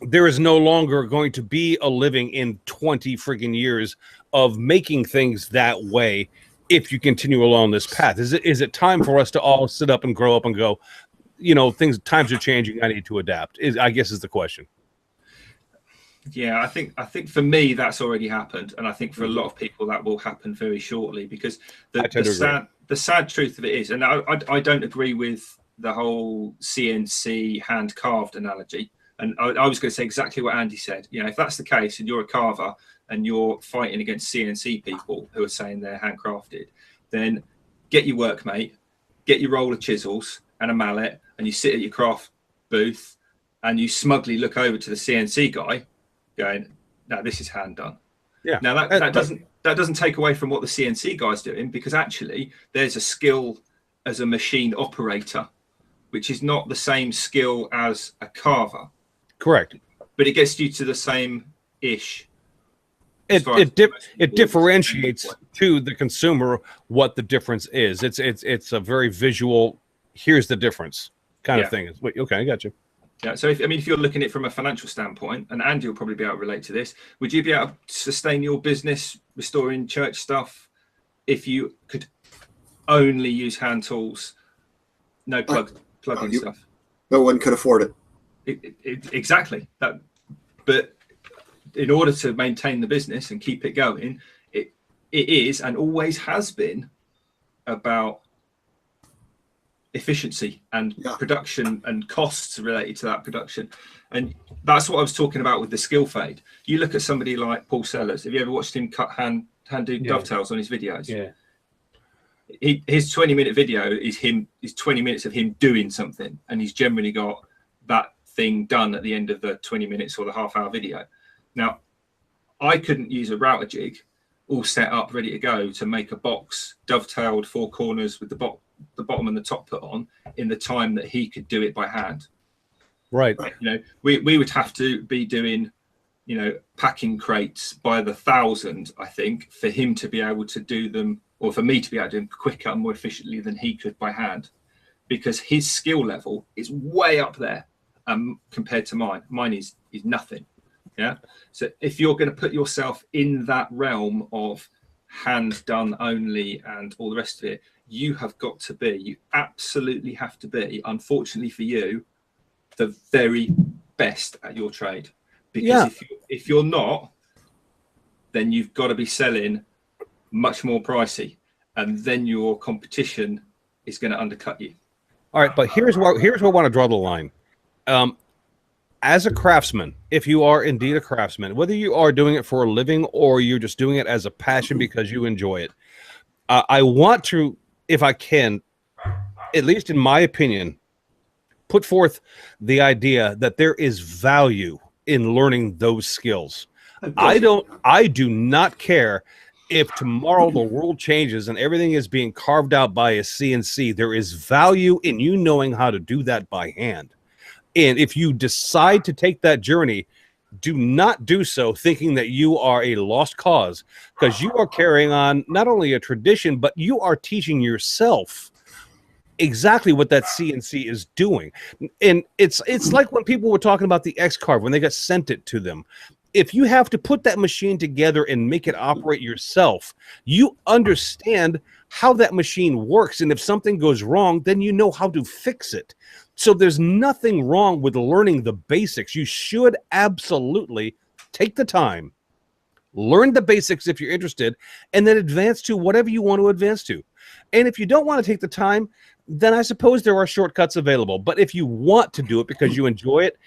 there is no longer going to be a living in 20 friggin' years of making things that way if you continue along this path? Is it time for us to all sit up and grow up and go, you know, times are changing, I need to adapt, I guess is the question. Yeah, I think for me that's already happened, and I think for a lot of people that will happen very shortly, because the sad truth of it is, and I don't agree with the whole CNC hand carved analogy, and I was going to say exactly what Andy said. You know, if that's the case and you're a carver and you're fighting against CNC people who are saying they're handcrafted, then get your workmate, get your roll of chisels and a mallet, and you sit at your craft booth and you smugly look over to the CNC guy going, no, this is hand done. Yeah. Now that doesn't take away from what the CNC guy's doing, because actually there's a skill as a machine operator, which is not the same skill as a carver. Correct. But it gets you to the same ish. It differentiates to the consumer what the difference is. It's a very visual, here's the difference kind of thing. Okay, I got you. Yeah, so if you're looking at it from a financial standpoint, and Andy will probably be able to relate to this, would you be able to sustain your business restoring church stuff if you could only use hand tools, no plug-in stuff? No one could afford it. Exactly that. But in order to maintain the business and keep it going, it is and always has been about efficiency and production and costs related to that production. And that's what I was talking about with the skill fade. You look at somebody like Paul Sellers. Have you ever watched him cut hand do dovetails on his videos? Yeah. His 20-minute video is 20 minutes of him doing something, and he's generally got that thing done at the end of the 20 minutes or the half-hour video. Now, I couldn't use a router jig all set up ready to go to make a box dovetailed 4 corners with the bottom and the top put on in the time that he could do it by hand. Right. You know, we would have to be doing, you know, packing crates by the 1,000, I think, for him to be able to do them, or for me to be able to do them quicker and more efficiently than he could by hand, because his skill level is way up there compared to mine. Mine is nothing. Yeah. So if you're going to put yourself in that realm of hand done only and all the rest of it, you absolutely have to be, unfortunately for you, the very best at your trade. Because if you're not, then you've got to be selling much more pricey, and then your competition is going to undercut you. All right, but here's where I want to draw the line. As a craftsman, if you are indeed a craftsman, whether you are doing it for a living or you're just doing it as a passion because you enjoy it, I want to, if I can, at least in my opinion, put forth the idea that there is value in learning those skills. I do not care if tomorrow the world changes and everything is being carved out by a CNC. There is value in you knowing how to do that by hand. And if you decide to take that journey, do not do so thinking that you are a lost cause, because you are carrying on not only a tradition, but you are teaching yourself exactly what that CNC is doing. And it's like when people were talking about the X-Carve, when they got sent it to them. If you have to put that machine together and make it operate yourself, you understand how that machine works. And if something goes wrong, then you know how to fix it. So there's nothing wrong with learning the basics. You should absolutely take the time, learn the basics if you're interested, and then advance to whatever you want to advance to. And if you don't want to take the time, then I suppose there are shortcuts available. But if you want to do it because you enjoy it,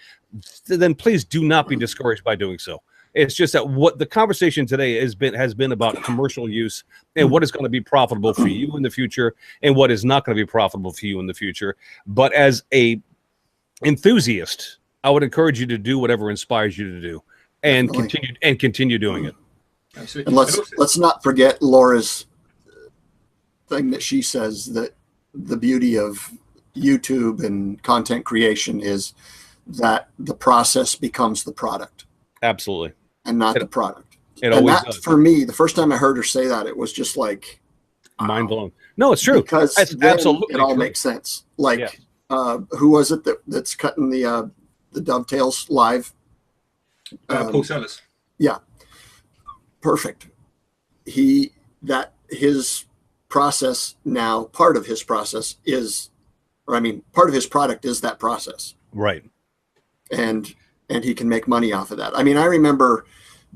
then please do not be discouraged by doing so. It's just that what the conversation today has been about commercial use and what is going to be profitable for you in the future and what is not going to be profitable for you in the future. But as a enthusiast, I would encourage you to do whatever inspires you to do and continue doing it. Absolutely. And let's not forget Laura's thing that she says, that the beauty of YouTube and content creation is that the process becomes the product. Absolutely. and not the product. It And always that, does. for me, the first time I heard her say that, it was just like Mind blown. No, it's true. because That's then absolutely it all true. makes sense. Like, Yeah. who was it that's cutting the dovetails live? Paul Sellers. Yeah, perfect. His process now, part of his process is, or I mean, part of his product is that process, Right. and he can make money off of that. I mean, I remember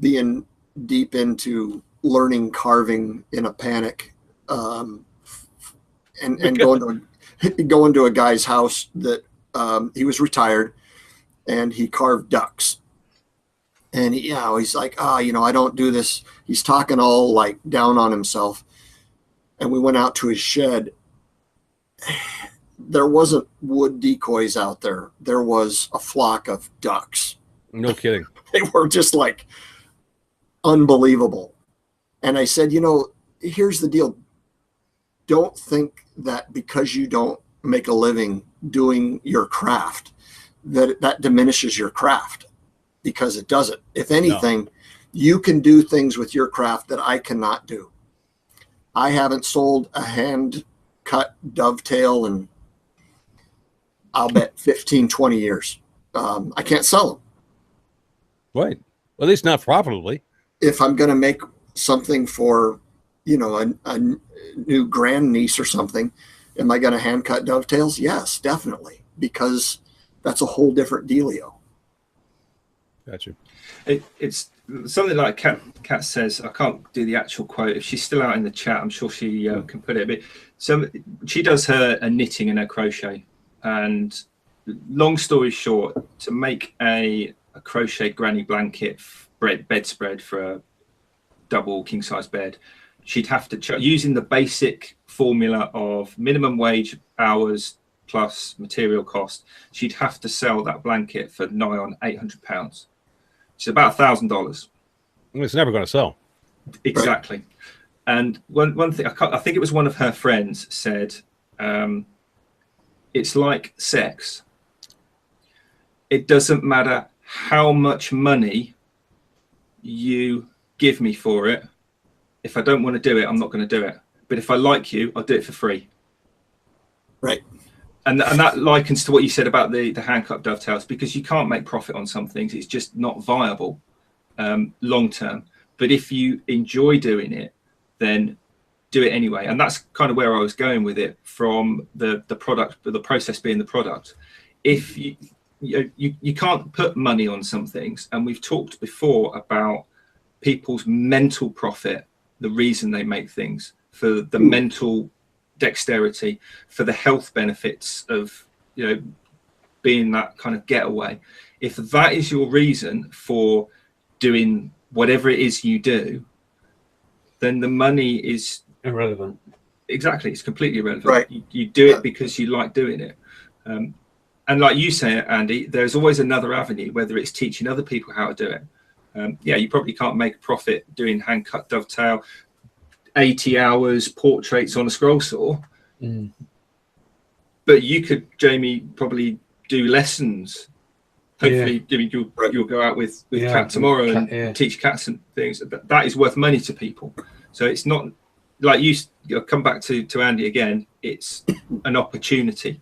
being deep into learning carving in a panic, and going to a guy's house that he was retired, and he carved ducks. And he's like, I don't do this. He's talking all like down on himself. And we went out to his shed. There wasn't wood decoys out there. There was a flock of ducks. No kidding. They were just like unbelievable. And I said, here's the deal. Don't think that because you don't make a living doing your craft, that diminishes your craft, because it doesn't. If anything, you can do things with your craft that I cannot do. I haven't sold a hand cut dovetail in, I'll bet 15, 20 years. I can't sell them. Right. Well, at least not profitably. If I'm going to make something for, a new grandniece or something, am I going to hand cut dovetails? Yes, definitely. Because that's a whole different dealio. Gotcha. It's something like Kat says. I can't do the actual quote. If she's still out in the chat, I'm sure she can put it a bit. So she does her knitting and her crochet. And long story short, to make a crochet granny blanket bedspread for a double king size bed, she'd have to, using the basic formula of minimum wage hours plus material cost, she'd have to sell that blanket for nigh on £800. It's about $1,000. It's never going to sell. Exactly. And one thing, I think it was one of her friends said, it's like sex. It doesn't matter how much money you give me for it. If I don't want to do it, I'm not going to do it. But if I like you, I'll do it for free. Right. And that likens to what you said about the hand cut dovetails, because you can't make profit on some things. It's just not viable long term. But if you enjoy doing it, then do it anyway. And that's kind of where I was going with it, from the product, but the process being the product. If you can't put money on some things, and we've talked before about people's mental profit, the reason they make things, for the mental dexterity, for the health benefits of being that kind of getaway. If that is your reason for doing whatever it is you do, then the money is irrelevant. Exactly, it's completely irrelevant. Right. You do it because you like doing it. And like you say, Andy, there's always another avenue, whether it's teaching other people how to do it. You probably can't make a profit doing hand cut dovetail, 80 hours portraits on a scroll saw. But you could, Jamie, probably do lessons. Hopefully, you'll go out with Kat tomorrow and teach cats and things. That is worth money to people. So it's not like you come back to Andy again. It's an opportunity.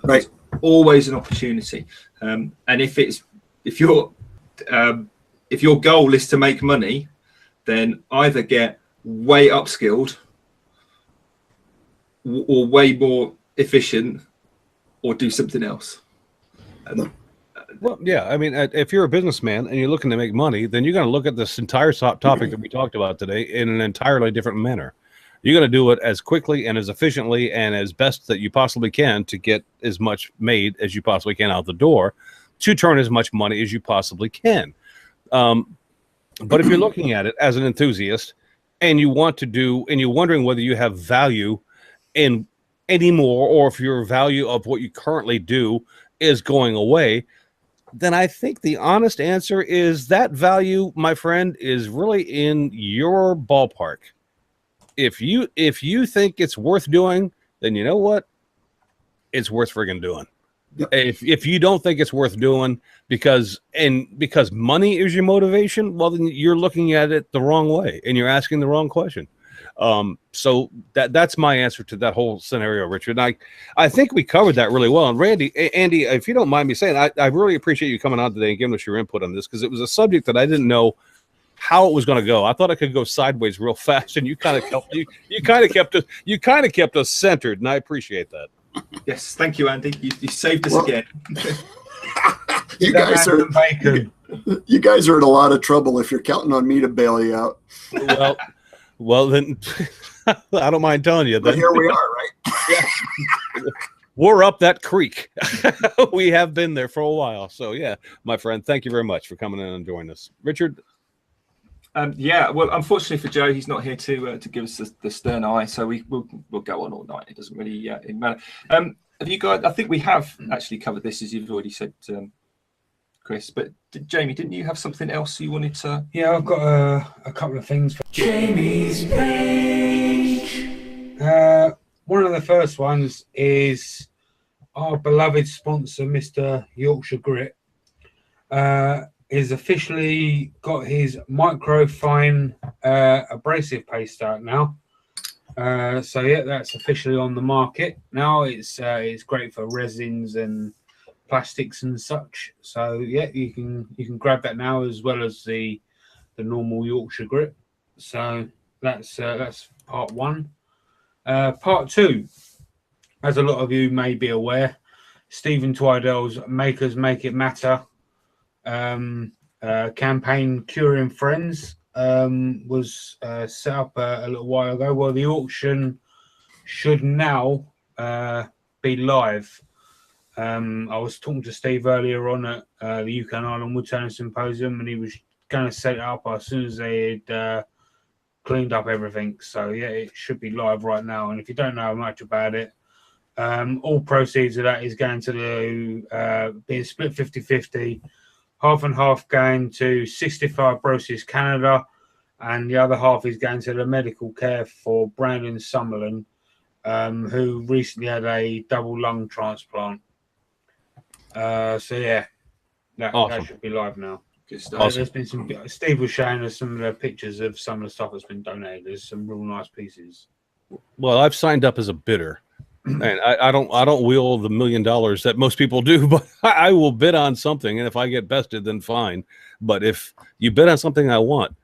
Right. It's always an opportunity. And if your goal is to make money, then either get way upskilled or way more efficient, or do something else. Well, yeah. I mean, if you're a businessman and you're looking to make money, then you're going to look at this entire topic that we talked about today in an entirely different manner. You're going to do it as quickly and as efficiently and as best that you possibly can to get as much made as you possibly can out the door, to turn as much money as you possibly can. But if you're looking at it as an enthusiast and you want to do, and you're wondering whether you have value in anymore, or if your value of what you currently do is going away, then I think the honest answer is that value, my friend, is really in your ballpark. If you think it's worth doing, then you know what? It's worth friggin' doing. Yep. If you don't think it's worth doing because money is your motivation, well, then you're looking at it the wrong way and you're asking the wrong question. So that's my answer to that whole scenario, Richard. And I think we covered that really well. And Andy, if you don't mind me saying, I really appreciate you coming on today and giving us your input on this, because it was a subject that I didn't know how it was going to go. I thought it could go sideways real fast, and you kind of kept us centered, and I appreciate that. Yes, thank you, Andy. You saved us again. You guys are in a lot of trouble if you're counting on me to bail you out. Well, then I don't mind telling you. But here we are, right? Yeah. We're up that creek. We have been there for a while. So, yeah, my friend, thank you very much for coming in and joining us. Richard? Well, unfortunately for Joe, he's not here to give us the stern eye, so we'll go on all night. It doesn't really matter. Have you guys? I think we have actually covered this, as you've already said, Chris. But Jamie, didn't you have something else you wanted to? Yeah, I've got a couple of things for Jamie's page. One of the first ones is our beloved sponsor, Mr. Yorkshire Grit. Is officially got his microfine abrasive paste out now. So yeah, that's officially on the market now. It's great for resins and plastics and such. So yeah, you can grab that now, as well as the normal Yorkshire Grit. So that's part one. Part two, as a lot of you may be aware, Stephen Twidell's Makers Make It Matter campaign, Curing Friends, was set up a little while ago. Well, the auction should now be live. I was talking to Steve earlier on at the UK and Ireland Woodturning Symposium, and he was going to set it up as soon as they had cleaned up everything. So yeah, it should be live right now. And if you don't know much about it, all proceeds of that is going to being split 50-50, half and half going to 65 Broses Canada, and the other half is going to the medical care for Brandon Summerlin, who recently had a double lung transplant. So yeah, that should be live now. Awesome. There's been some. Steve was showing us some of the pictures of some of the stuff that's been donated. There's some real nice pieces. Well, I've signed up as a bidder, and I don't wheel the $1 million that most people do, but I will bid on something, and if I get bested, then fine. But if you bid on something I want,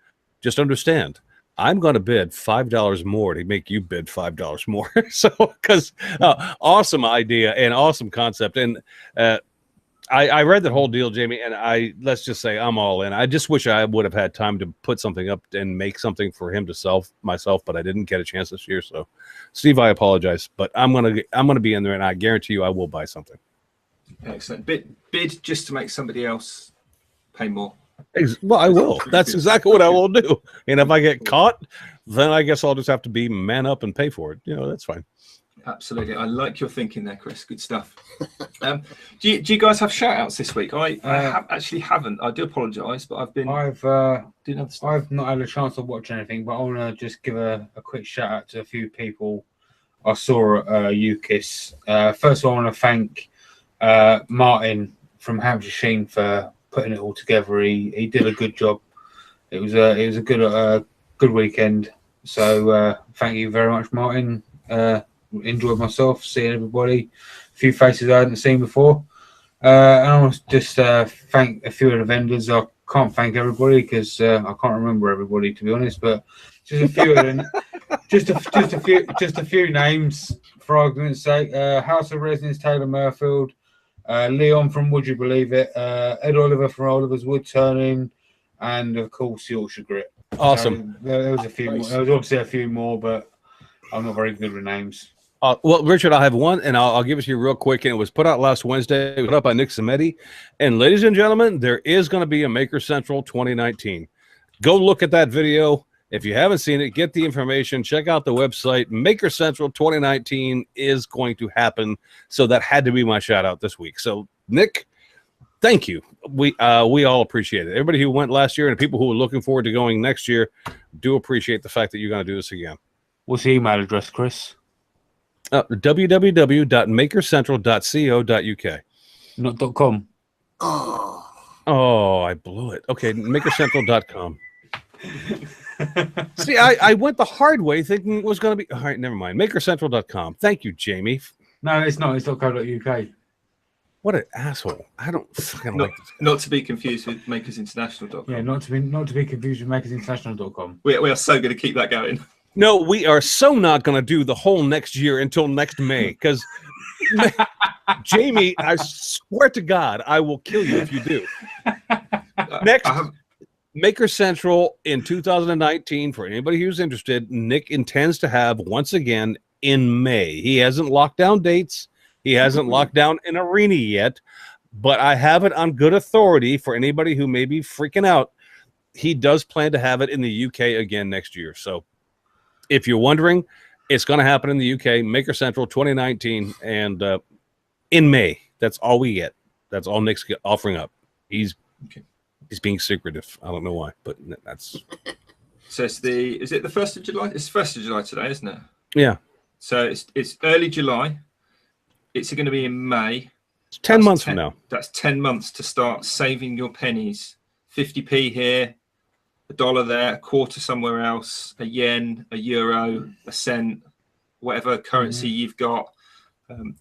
just understand, I'm going to bid $5 more to make you bid $5 more. So, because awesome idea and awesome concept, and I read that whole deal, Jamie, and let's just say I'm all in. I just wish I would have had time to put something up and make something for him to sell myself, but I didn't get a chance this year. So, Steve, I apologize, but I'm gonna be in there, and I guarantee you I will buy something. Excellent. Bid just to make somebody else pay more. Well, I will. That's exactly what I will do. And if I get caught, then I guess I'll just have to be man up and pay for it. That's fine. Absolutely. I like your thinking there, Chris. Good stuff. Do you guys have shout outs this week? I actually haven't. I do apologize, but I've not had a chance to watch anything, but I want to just give a quick shout out to a few people I saw at UKIS. First of all, I want to thank Martin from Hampshire Sheen for putting it all together. He did a good job. It was a good weekend. So thank you very much, Martin. Enjoyed myself, seeing everybody, a few faces I hadn't seen before. And I want to just thank a few of the vendors. I can't thank everybody because I can't remember everybody, to be honest, but just a few of them. just a few names for argument's sake. House of Resins, Taylor Murfield, Leon from Would You Believe It, Ed Oliver from Oliver's Wood Turning, and of course Yorkshire Grit. Awesome. So there was a few more. There was obviously a few more, but I'm not very good with names. Well, Richard, I have one, and I'll give it to you real quick. And it was put out last Wednesday. It was put up by Nick Samedi. And ladies and gentlemen, there is going to be a Maker Central 2019. Go look at that video. If you haven't seen it, get the information. Check out the website. Maker Central 2019 is going to happen. So that had to be my shout out this week. So Nick, thank you. We all appreciate it. Everybody who went last year and the people who are looking forward to going next year do appreciate the fact that you're going to do this again. What's the email address, Chris? www.makercentral.co.uk. Not .com. Oh, I blew it. Okay, makercentral.com. See, I went the hard way thinking it was going to be. All right, never mind. Makercentral.com. Thank you, Jamie. No, it's not. It's .co.uk. What an asshole. I don't fucking like this guy. Not to be confused with makersinternational.com. Yeah, not to be confused with makersinternational.com. We are so going to keep that going. No, we are so not going to do the whole next year until next May because Jamie, I swear to God, I will kill you if you do. Next, Maker Central in 2019, for anybody who's interested, Nick intends to have once again in May. He hasn't locked down dates. He hasn't locked down an arena yet, but I have it on good authority for anybody who may be freaking out. He does plan to have it in the UK again next year. So if you're wondering, it's going to happen in the UK, Maker Central 2019, and in May. That's all we get. That's all Nick's offering up. He's being secretive. I don't know why, but that's. So is it the 1st of July? It's the 1st of July today, isn't it? Yeah. So it's early July. It's going to be in May. It's 10 months from now. That's 10 months to start saving your pennies. 50p here, $1 there, a quarter somewhere else, a yen, a euro, a cent, whatever currency you've got,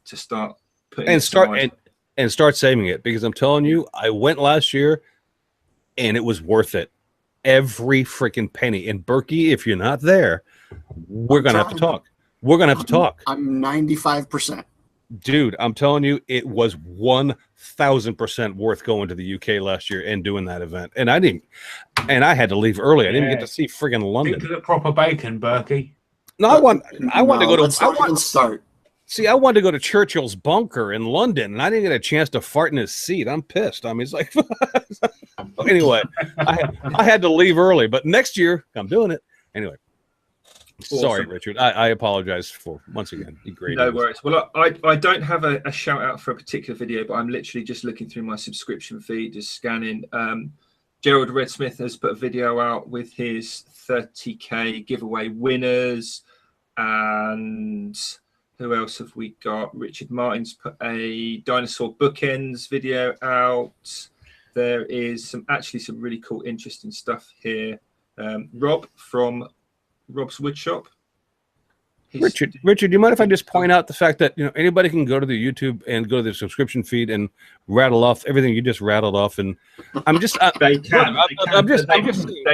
to start putting and start saving it, because I'm telling you, I went last year and it was worth it. Every freaking penny. And Birkey, if you're not there, we're gonna have to talk. We're gonna have to talk. I'm 95%. Dude, I'm telling you, it was 1,000% worth going to the UK last year and doing that event. And I had to leave early. I didn't get to see friggin' London. Think of the proper bacon, Birkey. No, I want to go to. Let's not even start. See, I wanted to go to Churchill's bunker in London, and I didn't get a chance to fart in his seat. I'm pissed. I mean, it's like, anyway, I had to leave early, but next year I'm doing it anyway. Awesome. Sorry, Richard. I apologize for once again. No worries. Well, I don't have a shout out for a particular video, but I'm literally just looking through my subscription feed, just scanning. Gerald Redsmith has put a video out with his 30k giveaway winners, and who else have we got? Richard Martin's put a dinosaur bookends video out. There is some really cool, interesting stuff here. Rob from Rob's Woodshop. Richard, do you mind if I just point out the fact that anybody can go to the YouTube and go to the subscription feed and rattle off everything you just rattled off, and I'm just they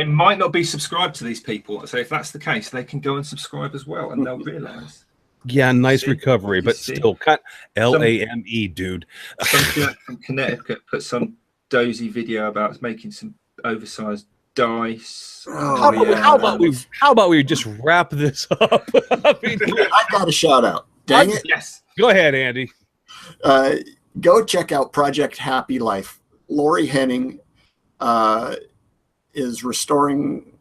might not be subscribed to these people, so if that's the case, they can go and subscribe as well, and they'll realize. Yeah, nice recovery, but still, cut LAME, dude. Some from Connecticut put some dozy video about making some oversized dice. How about we just wrap this up? I mean, I got a shout out. Dang it! Yes. Go ahead, Andy. Go check out Project Happy Life. Lori Henning is restoring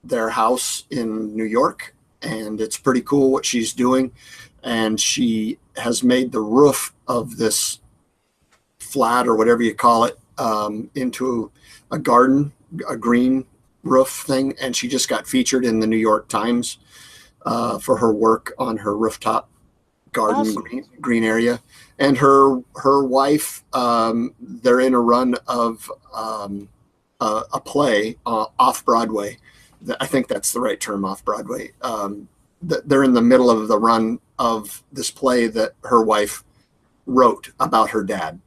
their house in New York, and it's pretty cool what she's doing. And she has made the roof of this flat, or whatever you call it, into a garden, a green roof thing. And she just got featured in the New York Times for her work on her rooftop garden. Awesome. green area. And her wife, they're in a run of a play off Broadway. I think that's the right term, off Broadway. They're in the middle of the run of this play that her wife wrote about her dad.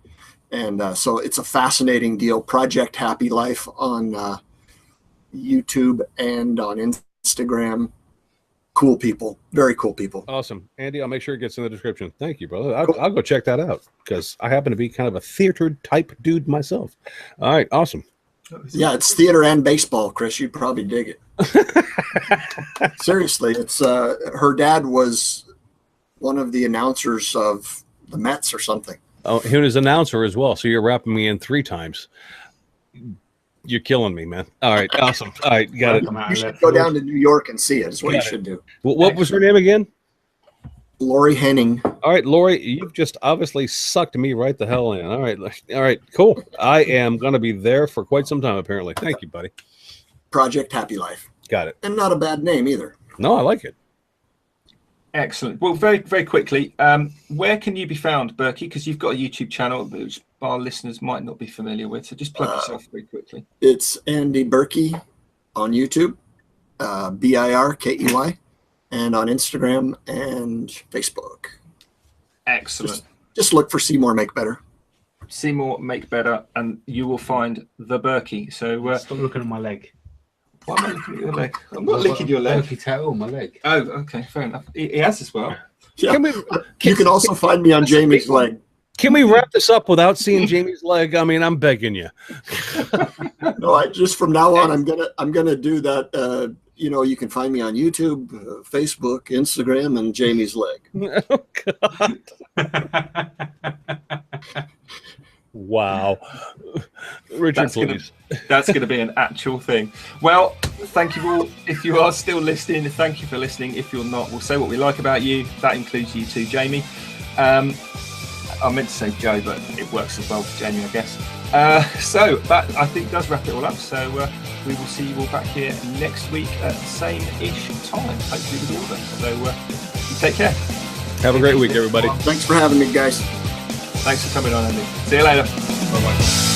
And so it's a fascinating deal. Project Happy Life on YouTube and on Instagram. Cool people. Very cool people. Awesome. Andy, I'll make sure it gets in the description. Thank you, brother. I'll go check that out, because I happen to be kind of a theater type dude myself. All right. Awesome. Yeah, it's theater and baseball, Chris. You'd probably dig it. Seriously, it's her dad was one of the announcers of the Mets or something. Oh, he was an announcer as well. So you're wrapping me in 3 times. You're killing me, man. All right, awesome. All right, got it. You should go down to New York and see it. It's what you should do. What was her name again? Lori Henning. All right, Lori, you've just obviously sucked me right the hell in. All right, cool. I am going to be there for quite some time, apparently. Thank you, buddy. Project Happy Life. Got it. And not a bad name either. No, I like it. Excellent. Well, very, very quickly, where can you be found, Birkey? Because you've got a YouTube channel, which our listeners might not be familiar with. So just plug yourself very quickly. It's Andy Birkey on YouTube, Birkey, and on Instagram and Facebook. Excellent. Just look for Seymour Make Better. Seymour Make Better, and you will find the Birkey. So Stop looking at my leg. why am I looking at your leg? I'm not licking your leg. Birkey tattoo on my leg. Oh, okay, fair enough. He has as well. Yeah. Can we, You can also find me on Jamie's leg. can we wrap this up without seeing Jamie's leg? I mean, I'm begging you. No, just from now on, I'm gonna do that. You can find me on YouTube, Facebook, Instagram, and Jamie's leg. Oh, God. Wow. Richard, please. That's going to be an actual thing. Well, thank you all. If you are still listening, thank you for listening. If you're not, we'll say what we like about you. That includes you too, Jamie. I meant to say Joe, but it works as well for Jamie, I guess. So that, I think, does wrap it all up. So we will see you all back here next week at the same-ish time, hopefully with order. So you take care. Have a great week, everybody. Thanks for having me, guys. Thanks for coming on, Andy. See you later. Bye-bye.